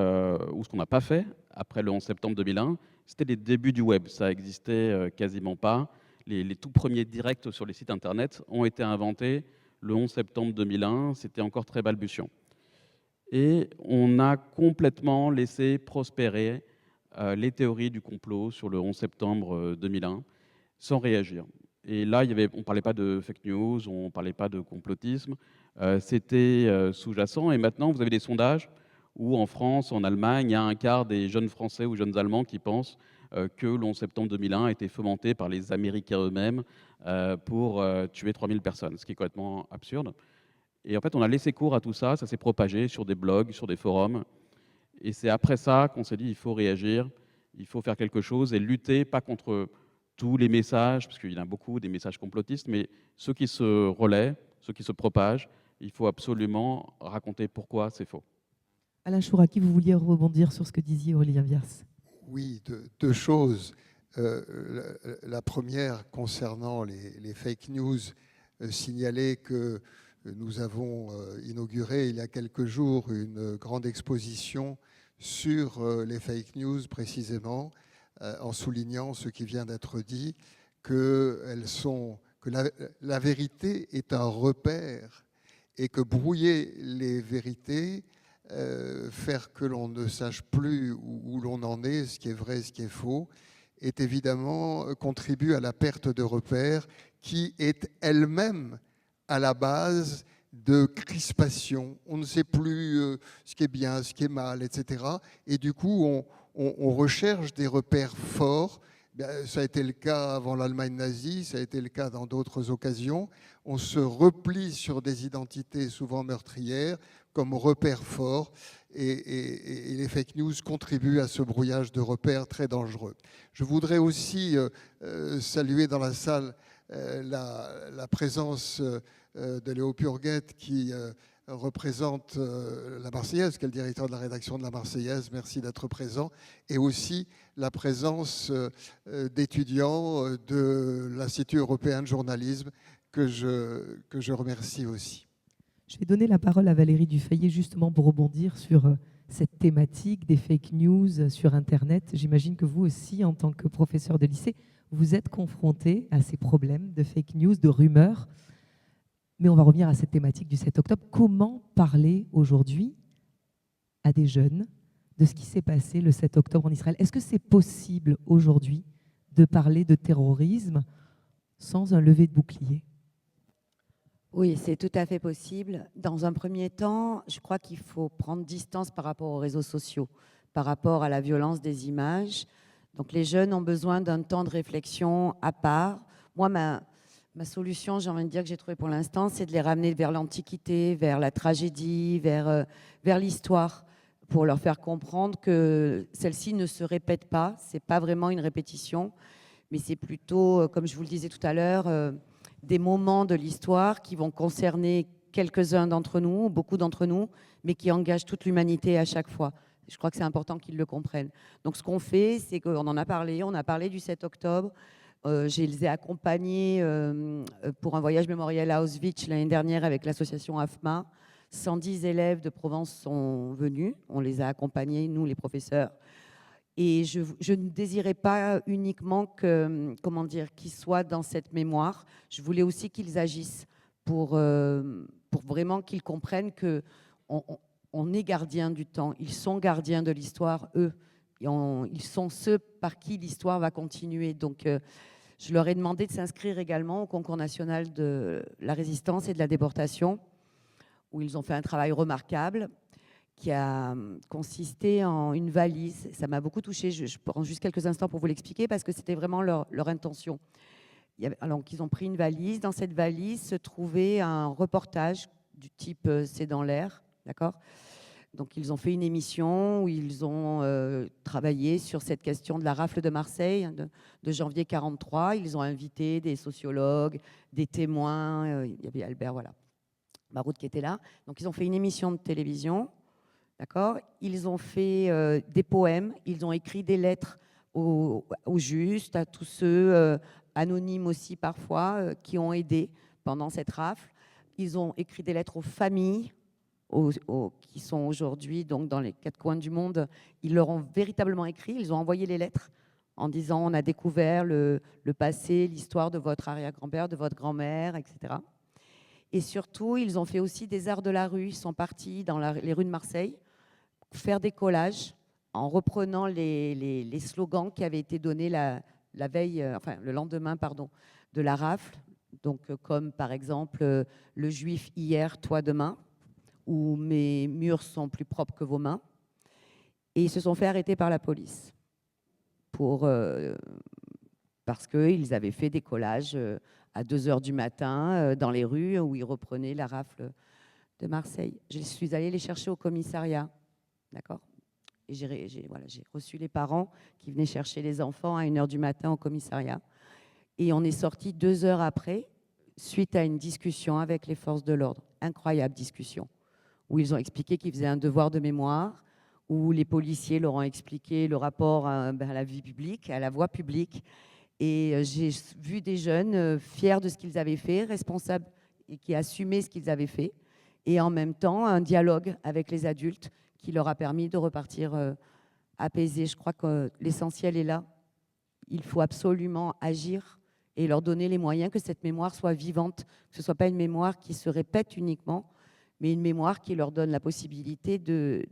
ou ce qu'on n'a pas fait, après le 11 septembre 2001, c'était les débuts du web. Ça n'existait quasiment pas. Les tout premiers directs sur les sites Internet ont été inventés le 11 septembre 2001. C'était encore très balbutiant. Et on a complètement laissé prospérer les théories du complot sur le 11 septembre 2001 sans réagir. Et là, on ne parlait pas de fake news, on ne parlait pas de complotisme, c'était sous-jacent. Et maintenant, vous avez des sondages où en France, en Allemagne, il y a un quart des jeunes Français ou jeunes Allemands qui pensent que le 11 septembre 2001 a été fomenté par les Américains eux-mêmes pour tuer 3000 personnes, ce qui est complètement absurde. Et en fait, on a laissé cours à tout ça, ça s'est propagé sur des blogs, sur des forums. Et c'est après ça qu'on s'est dit, il faut réagir, il faut faire quelque chose et lutter, pas contre tous les messages, parce qu'il y en a beaucoup, des messages complotistes, mais ceux qui se relaient, ceux qui se propagent, il faut absolument raconter pourquoi c'est faux. Alain Chouraki, vous vouliez rebondir sur ce que disait Aurélien Viers. Oui, deux choses. La première, concernant les fake news, signaler que nous avons inauguré il y a quelques jours une grande exposition sur les fake news précisément, en soulignant ce qui vient d'être dit, que la vérité est un repère et que brouiller les vérités, faire que l'on ne sache plus où l'on en est, ce qui est vrai, ce qui est faux, est évidemment contribue à la perte de repères qui est elle-même à la base de crispation. On ne sait plus ce qui est bien, ce qui est mal, etc. Et du coup, on recherche des repères forts. Ça a été le cas avant l'Allemagne nazie, ça a été le cas dans d'autres occasions. On se replie sur des identités souvent meurtrières comme repères forts et les fake news contribuent à ce brouillage de repères très dangereux. Je voudrais aussi saluer dans la salle la présence de Léo Purguette qui représente la Marseillaise, qui est le directeur de la rédaction de la Marseillaise. Merci d'être présent. Et aussi la présence d'étudiants de l'Institut européen de journalisme que je remercie aussi. Je vais donner la parole à Valérie Dufayet justement pour rebondir sur cette thématique des fake news sur Internet. J'imagine que vous aussi, en tant que professeur de lycée, vous êtes confronté à ces problèmes de fake news, de rumeurs. Mais on va revenir à cette thématique du 7 octobre. Comment parler aujourd'hui à des jeunes de ce qui s'est passé le 7 octobre en Israël? Est-ce que c'est possible aujourd'hui de parler de terrorisme sans un lever de bouclier? Oui, c'est tout à fait possible. Dans un premier temps, je crois qu'il faut prendre distance par rapport aux réseaux sociaux, par rapport à la violence des images. Donc les jeunes ont besoin d'un temps de réflexion à part. Moi, ma solution, j'ai envie de dire que j'ai trouvé pour l'instant, c'est de les ramener vers l'Antiquité, vers la tragédie, vers l'histoire, pour leur faire comprendre que celle-ci ne se répète pas. Ce n'est pas vraiment une répétition, mais c'est plutôt, comme je vous le disais tout à l'heure, des moments de l'histoire qui vont concerner quelques-uns d'entre nous, beaucoup d'entre nous, mais qui engagent toute l'humanité à chaque fois. Je crois que c'est important qu'ils le comprennent. Donc ce qu'on fait, c'est qu'on en a parlé, on a parlé du 7 octobre. Je les ai accompagnés pour un voyage mémoriel à Auschwitz l'année dernière avec l'association AFMA 110 élèves de Provence sont venus. On les a accompagnés, nous, les professeurs. Et je ne désirais pas uniquement qu'ils soient dans cette mémoire. Je voulais aussi qu'ils agissent pour vraiment qu'ils comprennent qu'on est gardien du temps. Ils sont gardiens de l'histoire, eux. Ils sont ceux par qui l'histoire va continuer. Donc, je leur ai demandé de s'inscrire également au concours national de la résistance et de la déportation, où ils ont fait un travail remarquable qui a consisté en une valise. Ça m'a beaucoup touchée. Je prends juste quelques instants pour vous l'expliquer parce que c'était vraiment leur intention. Alors qu'ils ont pris une valise. Dans cette valise se trouvait un reportage du type C'est dans l'air, d'accord ? Donc ils ont fait une émission où ils ont travaillé sur cette question de la rafle de Marseille de janvier 1943. Ils ont invité des sociologues, des témoins. Il y avait Albert, voilà, Baroud qui était là. Donc ils ont fait une émission de télévision, d'accord ? Ils ont fait des poèmes. Ils ont écrit des lettres aux justes, à tous ceux anonymes aussi parfois qui ont aidé pendant cette rafle. Ils ont écrit des lettres aux familles. Qui sont aujourd'hui donc dans les 4 coins du monde. Ils leur ont véritablement écrit, ils ont envoyé les lettres en disant on a découvert le passé, l'histoire de votre arrière-grand-père, de votre grand-mère, etc. Et surtout, ils ont fait aussi des arts de la rue. Ils sont partis dans les rues de Marseille faire des collages en reprenant les slogans qui avaient été donnés la veille, le lendemain, de la rafle. Donc, comme par exemple le juif hier, toi demain, où mes murs sont plus propres que vos mains. Et ils se sont fait arrêter par la police parce qu'ils avaient fait des collages à 2h du matin dans les rues où ils reprenaient la rafle de Marseille. Je suis allée les chercher au commissariat, d'accord ? Et j'ai reçu les parents qui venaient chercher les enfants à 1h du matin au commissariat. Et on est sortis 2 heures après, suite à une discussion avec les forces de l'ordre. Incroyable discussion, où ils ont expliqué qu'ils faisaient un devoir de mémoire, où les policiers leur ont expliqué le rapport à la vie publique, à la voie publique. Et j'ai vu des jeunes fiers de ce qu'ils avaient fait, responsables et qui assumaient ce qu'ils avaient fait. Et en même temps, un dialogue avec les adultes qui leur a permis de repartir apaisés. Je crois que l'essentiel est là. Il faut absolument agir et leur donner les moyens que cette mémoire soit vivante, que ce ne soit pas une mémoire qui se répète uniquement, mais une mémoire qui leur donne la possibilité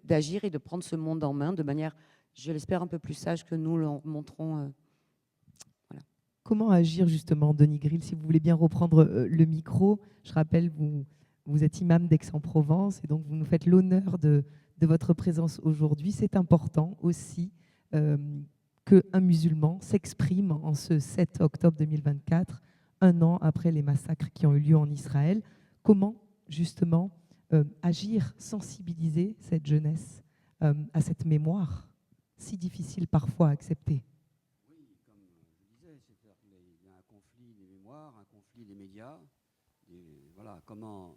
d'agir et de prendre ce monde en main de manière, je l'espère, un peu plus sage que nous le montrons. Voilà. Comment agir justement, Denis Grill, si vous voulez bien reprendre le micro. Je rappelle, vous êtes imam d'Aix-en-Provence et donc vous nous faites l'honneur de votre présence aujourd'hui. C'est important aussi qu'un musulman s'exprime en ce 7 octobre 2024, un an après les massacres qui ont eu lieu en Israël. Comment justement agir, sensibiliser cette jeunesse à cette mémoire si difficile parfois à accepter? Oui, comme je disais, il y a un conflit des mémoires, un conflit des médias. Et voilà, comment...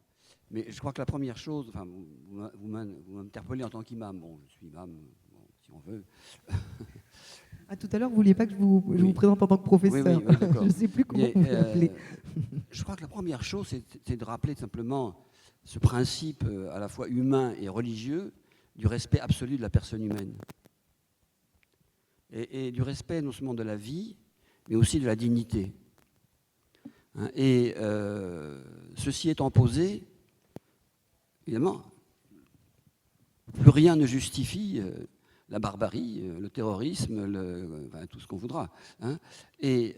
Mais je crois que la première chose, enfin, vous m'interpellez en tant qu'imam. Bon, je suis imam, bon, si on veut. Ah, tout à l'heure, vous ne vouliez pas que je vous présente en tant que professeur. Oui, d'accord. Je ne sais plus comment vous l'appelez. Je crois que la première chose, c'est de rappeler simplement ce principe à la fois humain et religieux du respect absolu de la personne humaine. Et du respect non seulement de la vie, mais aussi de la dignité. Et ceci étant posé, évidemment, plus rien ne justifie la barbarie, le terrorisme, tout ce qu'on voudra. Et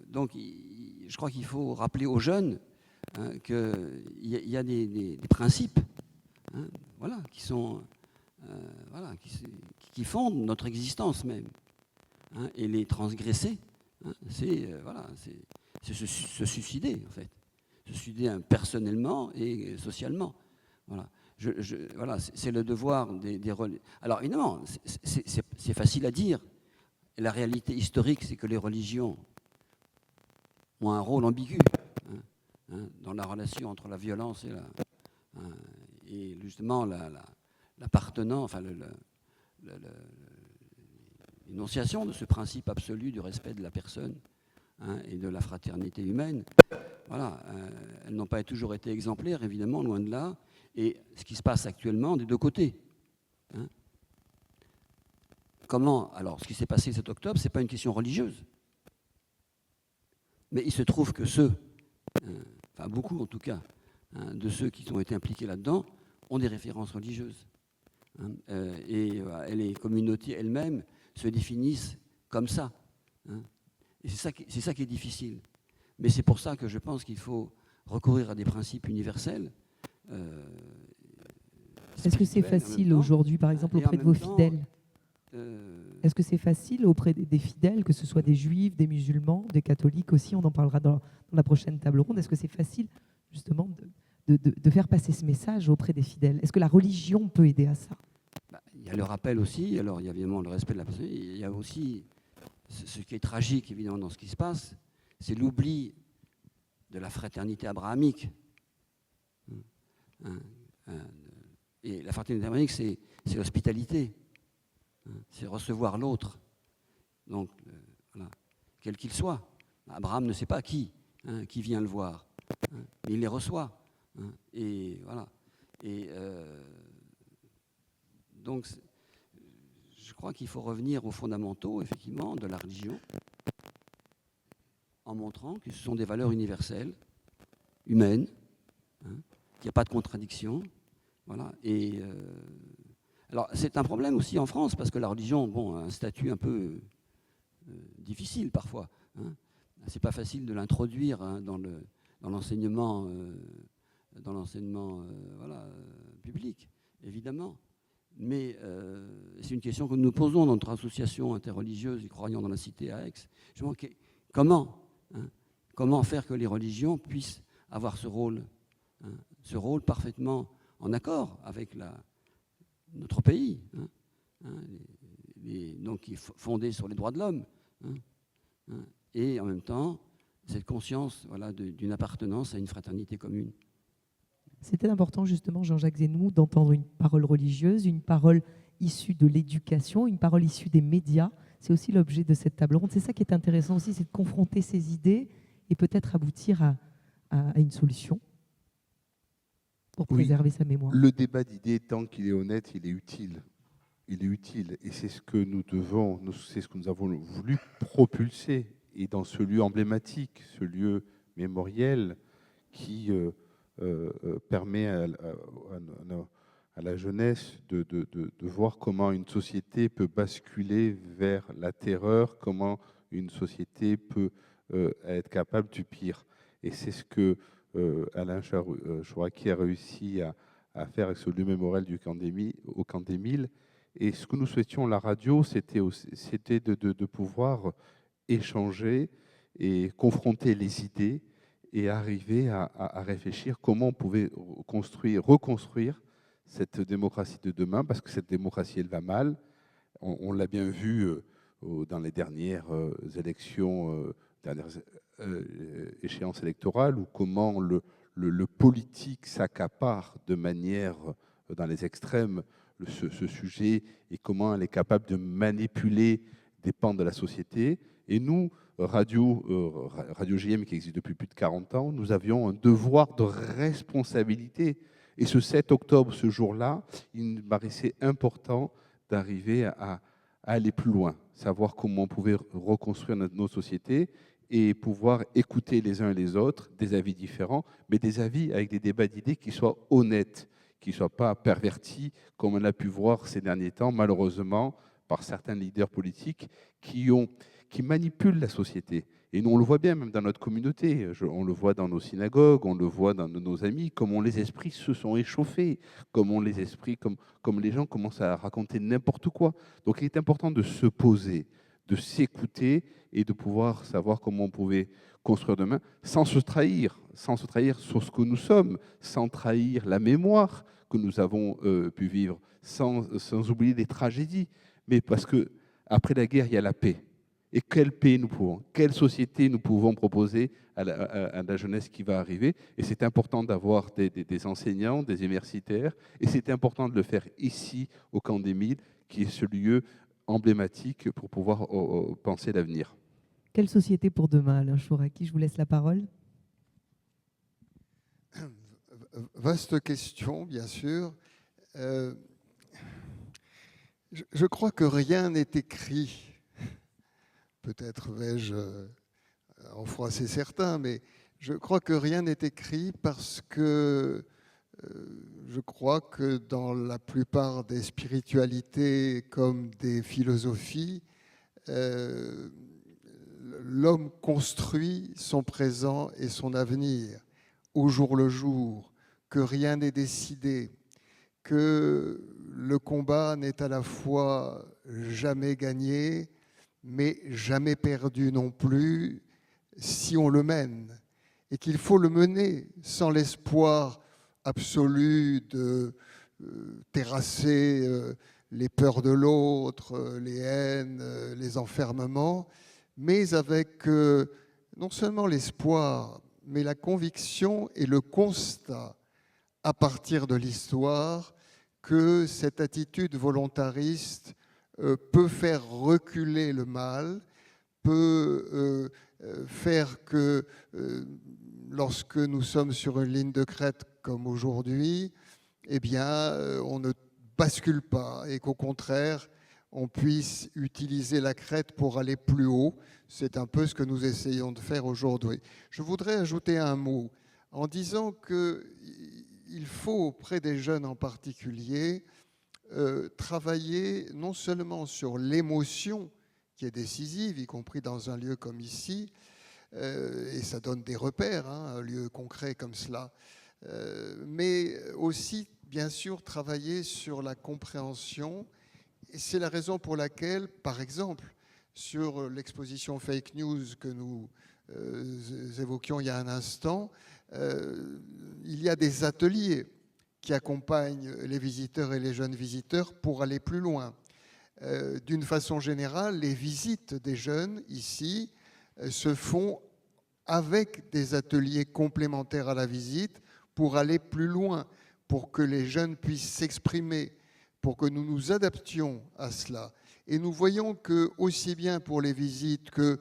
donc, je crois qu'il faut rappeler aux jeunes qu'il y a des principes qui sont... qui fondent notre existence même. Et les transgresser, c'est se suicider, en fait. Se suicider personnellement et socialement. Voilà. C'est le devoir des religions. Alors, évidemment, c'est facile à dire. Et la réalité historique, c'est que les religions ont un rôle ambigu dans la relation entre la violence et justement l'appartenance, enfin l'énonciation de ce principe absolu du respect de la personne et de la fraternité humaine. Voilà, elles n'ont pas toujours été exemplaires, évidemment, loin de là. et ce qui se passe actuellement des deux côtés. Hein. Comment, alors, ce qui s'est passé cet octobre, ce n'est pas une question religieuse. Mais il se trouve que ceux, enfin beaucoup en tout cas, de ceux qui ont été impliqués là-dedans, ont des références religieuses. Et les communautés elles-mêmes se définissent comme ça. Et c'est ça qui est difficile. Mais c'est pour ça que je pense qu'il faut recourir à des principes universels. Est-ce que c'est facile aujourd'hui, par exemple, auprès de vos fidèles ? Est-ce que c'est facile auprès des fidèles, que ce soit des juifs, des musulmans, des catholiques aussi, on en parlera dans la prochaine table ronde, est-ce que c'est facile justement de faire passer ce message auprès des fidèles? Est-ce que la religion peut aider à ça? Il y a le rappel aussi, alors il y a évidemment le respect de la personne, il y a aussi ce qui est tragique évidemment dans ce qui se passe, c'est l'oubli de la fraternité abrahamique. Et la fraternité abrahamique, c'est l'hospitalité. C'est recevoir l'autre, donc voilà, quel qu'il soit. Abraham ne sait pas qui vient le voir, mais il les reçoit. Et voilà. Et donc, je crois qu'il faut revenir aux fondamentaux, effectivement, de la religion, en montrant que ce sont des valeurs universelles, humaines, qu'il n'y a pas de contradiction, voilà. Et alors, c'est un problème aussi en France, parce que la religion, bon, a un statut un peu difficile parfois. C'est pas facile de l'introduire dans l'enseignement voilà, public, évidemment. Mais c'est une question que nous nous posons dans notre association interreligieuse, les croyants dans la cité à Aix. Comment faire que les religions puissent avoir ce rôle parfaitement en accord avec notre pays, donc qui est fondé sur les droits de l'homme, et en même temps cette conscience, voilà, d'une appartenance à une fraternité commune. C'était important justement, Jean-Jacques Zenoux, d'entendre une parole religieuse, une parole issue de l'éducation, une parole issue des médias. C'est aussi l'objet de cette table ronde. C'est ça qui est intéressant aussi, c'est de confronter ces idées et peut-être aboutir à une solution pour préserver sa mémoire. Le débat d'idées, tant qu'il est honnête, il est utile. Il est utile. Et c'est ce que c'est ce que nous avons voulu propulser. Et dans ce lieu emblématique, ce lieu mémoriel qui permet à la jeunesse de voir comment une société peut basculer vers la terreur, comment une société peut être capable du pire. Et c'est ce que Alain Chouraqui a réussi à faire avec ce lieu mémoriel au Camp des Milles. Et ce que nous souhaitions à la radio, c'était de pouvoir échanger et confronter les idées et arriver à réfléchir comment on pouvait reconstruire cette démocratie de demain, parce que cette démocratie, elle va mal. On l'a bien vu dans les dernières élections, échéances électorales, où comment le politique s'accapare de manière, dans les extrêmes, ce sujet, et comment elle est capable de manipuler des pans de la société. Et nous, Radio JM, qui existe depuis plus de 40 ans, nous avions un devoir de responsabilité. Et ce 7 octobre, ce jour-là, il me paraissait important d'arriver à aller plus loin, savoir comment on pouvait reconstruire nos sociétés et pouvoir écouter les uns et les autres, des avis différents, mais des avis avec des débats d'idées qui soient honnêtes, qui ne soient pas pervertis, comme on a pu voir ces derniers temps, malheureusement, par certains leaders politiques qui manipulent la société. Et nous, on le voit bien même dans notre communauté, on le voit dans nos synagogues, on le voit dans nos amis, comment les esprits se sont échauffés, comment les esprits, comme les gens commencent à raconter n'importe quoi. Donc il est important de se poser, de s'écouter et de pouvoir savoir comment on pouvait construire demain sans se trahir sur ce que nous sommes, sans trahir la mémoire que nous avons pu vivre, sans oublier les tragédies, mais parce que après la guerre, il y a la paix. Et quelle paix quelle société nous pouvons proposer à la jeunesse qui va arriver. Et c'est important d'avoir des enseignants, des universitaires, et c'est important de le faire ici, au Camp des Milles, qui est ce lieu emblématique pour pouvoir penser l'avenir. Quelle société pour demain, Alain Chouraqui? Je vous laisse la parole. vaste question, bien sûr. Je crois que rien n'est écrit. Peut-être vais-je en froisser certains, mais je crois que rien n'est écrit parce que je crois que dans la plupart des spiritualités comme des philosophies, l'homme construit son présent et son avenir au jour le jour, que rien n'est décidé, que le combat n'est à la fois jamais gagné, mais jamais perdu non plus si on le mène, et qu'il faut le mener sans l'espoir absolu de terrasser les peurs de l'autre, les haines, les enfermements, mais avec non seulement l'espoir, mais la conviction et le constat à partir de l'histoire que cette attitude volontariste peut faire reculer le mal, peut faire que lorsque nous sommes sur une ligne de crête comme aujourd'hui, eh bien, on ne bascule pas et qu'au contraire, on puisse utiliser la crête pour aller plus haut. C'est un peu ce que nous essayons de faire aujourd'hui. Je voudrais ajouter un mot en disant qu'il faut, auprès des jeunes en particulier, travailler non seulement sur l'émotion qui est décisive, y compris dans un lieu comme ici, et ça donne des repères, hein, un lieu concret comme cela, mais aussi, bien sûr, travailler sur la compréhension. Et c'est la raison pour laquelle, par exemple, sur l'exposition Fake News que nous évoquions il y a un instant, il y a des ateliers qui accompagnent les visiteurs et les jeunes visiteurs pour aller plus loin. D'une façon générale, les visites des jeunes ici se font avec des ateliers complémentaires à la visite pour aller plus loin, pour que les jeunes puissent s'exprimer, pour que nous nous adaptions à cela. Et nous voyons que, aussi bien pour les visites que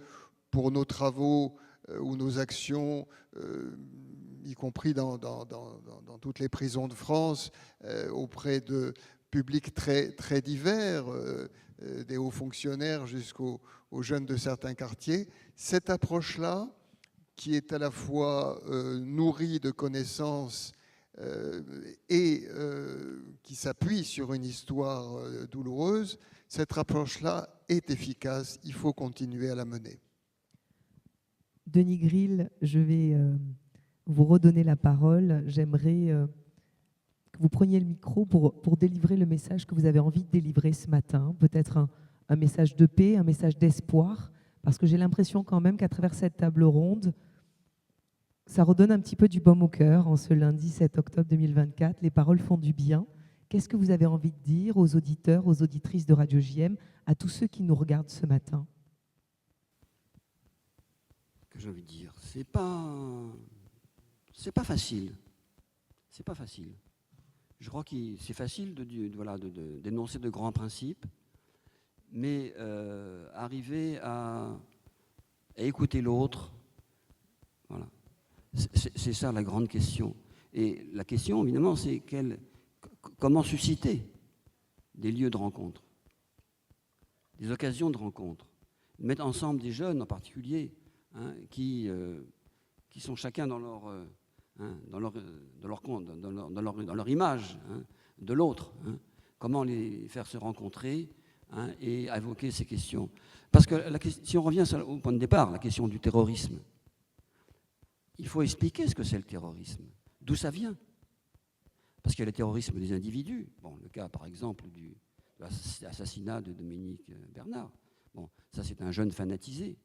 pour nos travaux ou nos actions, y compris dans toutes les prisons de France, auprès de publics très, très divers, des hauts fonctionnaires jusqu'aux jeunes de certains quartiers, cette approche-là, qui est à la fois nourrie de connaissances et qui s'appuie sur une histoire douloureuse, cette approche-là est efficace. Il faut continuer à la mener. Denis Grill, je vais vous redonner la parole. J'aimerais que vous preniez le micro pour délivrer le message que vous avez envie de délivrer ce matin. Peut-être un message de paix, un message d'espoir, parce que j'ai l'impression quand même qu'à travers cette table ronde, ça redonne un petit peu du baume au cœur en ce lundi 7 octobre 2024. Les paroles font du bien. Qu'est-ce que vous avez envie de dire aux auditeurs, aux auditrices de Radio JM, à tous ceux qui nous regardent ce matin? Que j'ai envie de dire, c'est pas facile. C'est pas facile. Je crois que c'est facile de d'énoncer de grands principes, mais arriver à écouter l'autre, voilà. C'est ça la grande question. Et la question, évidemment, c'est comment susciter des lieux de rencontre, des occasions de rencontre, mettre ensemble des jeunes en particulier, hein, qui sont chacun dans leur image, hein, de l'autre. Hein. Comment les faire se rencontrer, hein, et évoquer ces questions. Parce que si on revient au point de départ, la question du terrorisme, il faut expliquer ce que c'est le terrorisme, d'où ça vient. Parce qu'il y a le terrorisme des individus. Bon, le cas, par exemple, de l'assassinat de Dominique Bernard. Bon, ça, c'est un jeune fanatisé.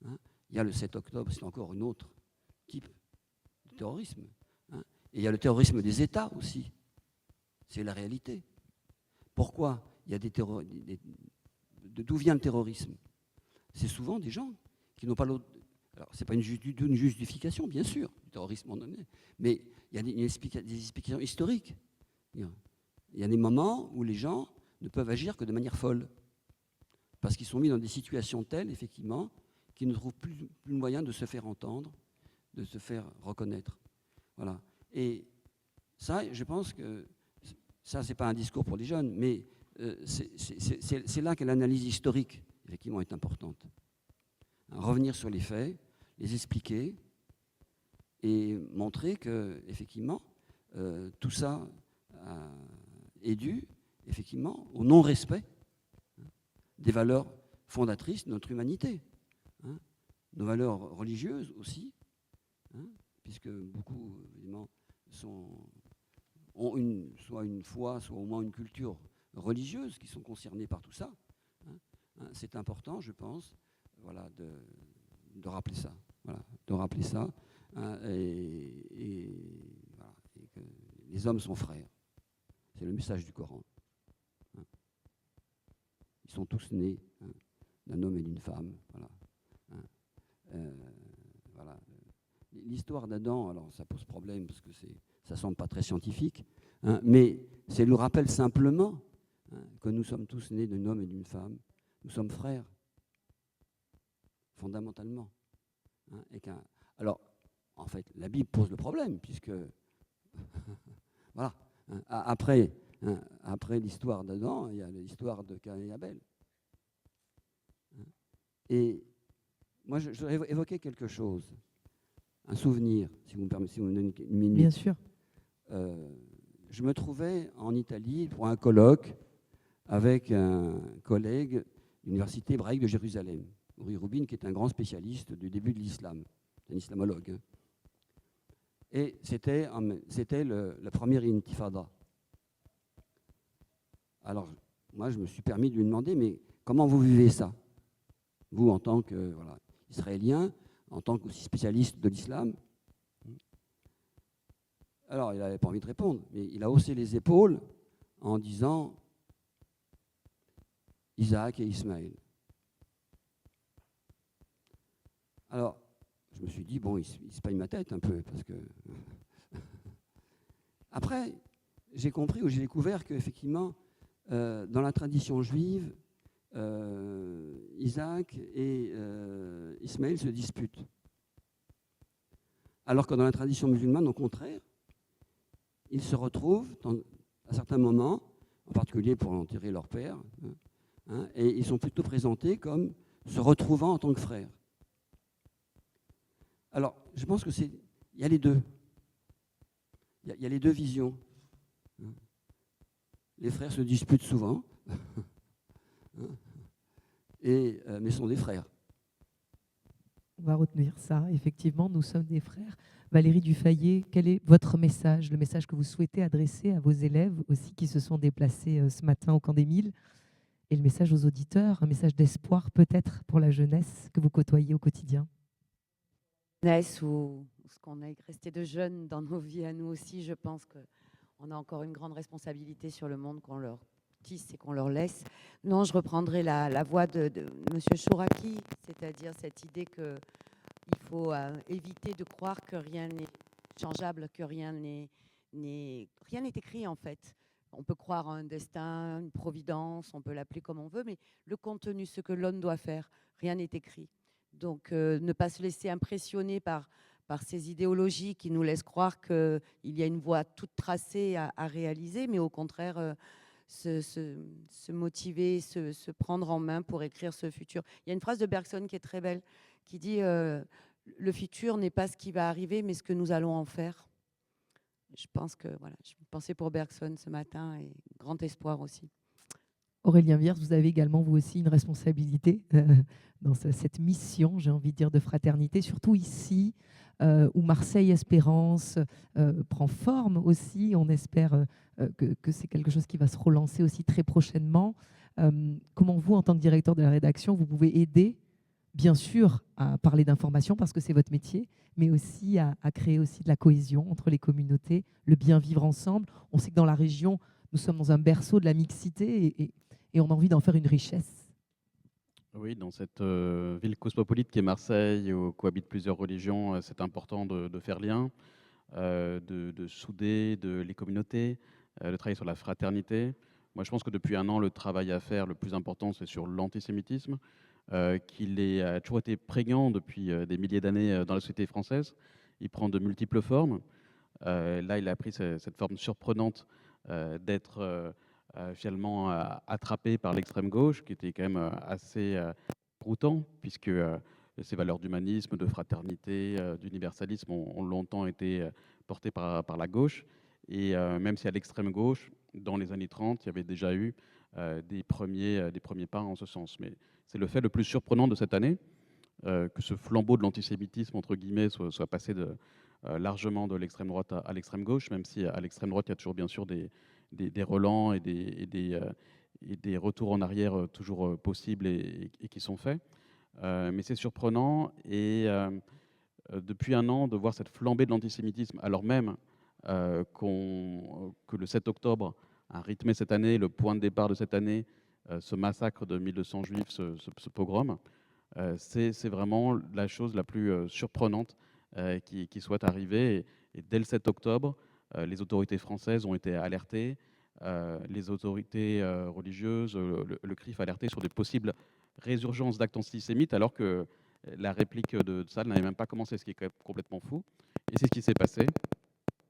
Hein. Il y a le 7 octobre, c'est encore un autre type de terrorisme. Hein. Et il y a le terrorisme des États aussi. C'est la réalité. Pourquoi il y a d'où vient le terrorisme? C'est souvent des gens qui n'ont pas l'autre. Alors, ce n'est pas une justification, bien sûr, du terrorisme en donné, mais il y a des explications historiques. Il y a des moments où les gens ne peuvent agir que de manière folle, parce qu'ils sont mis dans des situations telles, effectivement, qu'ils ne trouvent plus le moyen de se faire entendre, de se faire reconnaître. Voilà. Et Ça, je pense que ça, ce n'est pas un discours pour les jeunes, mais c'est là que l'analyse historique, effectivement, est importante. Revenir sur les faits, les expliquer et montrer que, effectivement, tout ça est dû, effectivement, au non-respect des valeurs fondatrices de notre humanité. Nos valeurs religieuses aussi, puisque beaucoup, évidemment, ont soit une foi, soit au moins une culture religieuse qui sont concernés par tout ça. C'est important, je pense, voilà, de rappeler ça. Voilà, de rappeler ça. Voilà, et que les hommes sont frères. C'est le message du Coran. Ils sont tous nés d'un homme et d'une femme. Voilà. Voilà. L'histoire d'Adam, alors ça pose problème parce que ça semble pas très scientifique, mais c'est le rappel simplement que nous sommes tous nés d'un homme et d'une femme. Nous sommes frères, fondamentalement. Alors, en fait, la Bible pose le problème, puisque, voilà, après l'histoire d'Adam, il y a l'histoire de Caïn et Abel. Et moi, je voudrais évoquer quelque chose, un souvenir, si vous me permettez, si vous me donnez une minute. Bien sûr. Je me trouvais en Italie pour un colloque avec un collègue de l'Université hébraïque de Jérusalem, Uri Rubin, qui est un grand spécialiste du début de l'islam, un islamologue. Et c'était la première intifada. Alors, moi, je me suis permis de lui demander, mais comment vous vivez ça? Vous, en tant que Israélien, en tant que spécialiste de l'islam. Alors, il n'avait pas envie de répondre, mais il a haussé les épaules en disant Isaac et Ismaël. Alors, je me suis dit, bon, il se paye ma tête un peu, parce que... Après, j'ai compris ou j'ai découvert qu'effectivement, dans la tradition juive, Isaac et Ismaël se disputent. Alors que dans la tradition musulmane, au contraire, ils se retrouvent à certains moments, en particulier pour enterrer leur père, et ils sont plutôt présentés comme se retrouvant en tant que frères. Alors, je pense qu'il y a les deux. Il y a les deux visions. Les frères se disputent souvent, mais sont des frères. On va retenir ça. Effectivement, nous sommes des frères. Valérie Dufayet, quel est votre message, le message que vous souhaitez adresser à vos élèves aussi qui se sont déplacés ce matin au Camp des Milles, et le message aux auditeurs, un message d'espoir peut-être pour la jeunesse que vous côtoyez au quotidien? Jeunesse ou ce qu'on est resté de jeunes dans nos vies à nous aussi, je pense qu'on a encore une grande responsabilité sur le monde qu'on leur tisse et qu'on leur laisse. Non, je reprendrai la voix de M. Chouraki, c'est-à-dire cette idée qu'il faut éviter de croire que rien n'est changeable, que rien n'est écrit en fait. On peut croire à un destin, une providence, on peut l'appeler comme on veut, mais le contenu, ce que l'homme doit faire, rien n'est écrit. Donc, ne pas se laisser impressionner par ces idéologies qui nous laissent croire qu'il y a une voie toute tracée à réaliser, mais au contraire, se motiver, se prendre en main pour écrire ce futur. Il y a une phrase de Bergson qui est très belle, qui dit le futur n'est pas ce qui va arriver, mais ce que nous allons en faire. Je pense que, voilà, je pensais pour Bergson ce matin, et grand espoir aussi. Aurélien Vierce, vous avez également, vous aussi, une responsabilité dans cette mission, j'ai envie de dire, de fraternité, surtout ici, où Marseille Espérance prend forme aussi. On espère que c'est quelque chose qui va se relancer aussi très prochainement. Comment vous, en tant que directeur de la rédaction, vous pouvez aider, bien sûr, à parler d'information, parce que c'est votre métier, mais aussi à créer aussi de la cohésion entre les communautés, le bien vivre ensemble. On sait que dans la région, nous sommes dans un berceau de la mixité et on a envie d'en faire une richesse. Oui, dans cette ville cosmopolite qui est Marseille, où cohabitent plusieurs religions, c'est important de faire lien, de souder les communautés, de travailler sur la fraternité. Moi, je pense que depuis un an, le travail à faire le plus important, c'est sur l'antisémitisme, qu'il a toujours été prégnant depuis des milliers d'années dans la société française. Il prend de multiples formes. Là, il a pris cette forme surprenante d'être finalement attrapé par l'extrême gauche, qui était quand même assez déroutant, puisque ces valeurs d'humanisme, de fraternité, d'universalisme ont longtemps été portées par la gauche. Et même si à l'extrême gauche, dans les années 30, il y avait déjà eu des premiers pas en ce sens. Mais c'est le fait le plus surprenant de cette année, que ce flambeau de l'antisémitisme, entre guillemets, soit passé largement de l'extrême droite à l'extrême gauche, même si à l'extrême droite, il y a toujours bien sûr des relents et des retours en arrière toujours possibles et qui sont faits. Mais c'est surprenant, et depuis un an, de voir cette flambée de l'antisémitisme, alors même que le 7 octobre a rythmé cette année, le point de départ de cette année, ce massacre de 1200 juifs, ce pogrom, c'est vraiment la chose la plus surprenante qui soit arrivée. Et dès le 7 octobre, les autorités françaises ont été alertées, les autorités religieuses, le CRIF alerté sur des possibles résurgences d'actes antisémites, alors que la réplique de ça n'avait même pas commencé, ce qui est complètement fou. Et c'est ce qui s'est passé.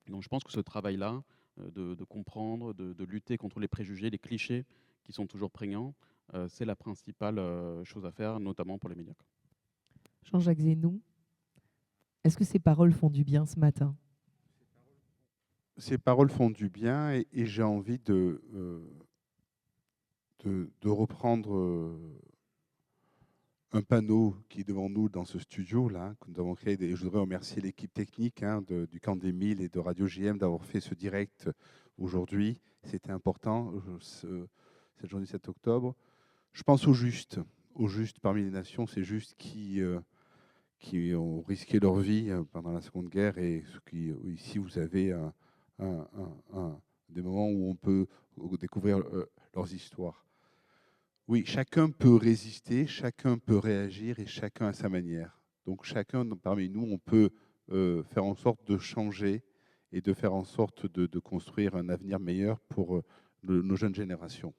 Donc je pense que ce travail-là, de comprendre, de lutter contre les préjugés, les clichés qui sont toujours prégnants, c'est la principale chose à faire, notamment pour les médias. Jean-Jacques Zénou, est-ce que ces paroles font du bien ce matin? Ces paroles font du bien, et j'ai envie de reprendre un panneau qui est devant nous dans ce studio-là, que nous avons créé. Je voudrais remercier l'équipe technique du Camp des Milles et de Radio JM d'avoir fait ce direct aujourd'hui. C'était important, cette journée 7 octobre. Je pense aux justes parmi les nations, ces justes qui ont risqué leur vie pendant la Seconde Guerre, et ici vous avez des moments où on peut découvrir leurs histoires. Oui, chacun peut résister, chacun peut réagir, et chacun à sa manière. Donc chacun parmi nous, on peut faire en sorte de changer et de faire en sorte de construire un avenir meilleur pour nos jeunes générations.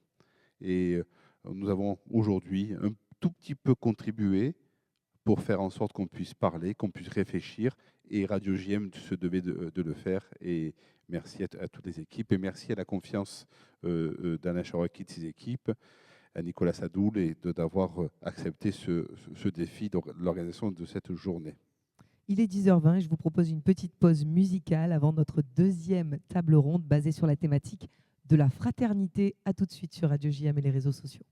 Et nous avons aujourd'hui un tout petit peu contribué pour faire en sorte qu'on puisse parler, qu'on puisse réfléchir, et Radio JM se devait de le faire. Et merci à toutes les équipes, et merci à la confiance d'Alain Charouaki et de ses équipes, à Nicolas Sadoul, et d'avoir accepté ce défi de l'organisation de cette journée. Il est 10h20 et je vous propose une petite pause musicale avant notre deuxième table ronde basée sur la thématique de la fraternité. À tout de suite sur Radio JM et les réseaux sociaux.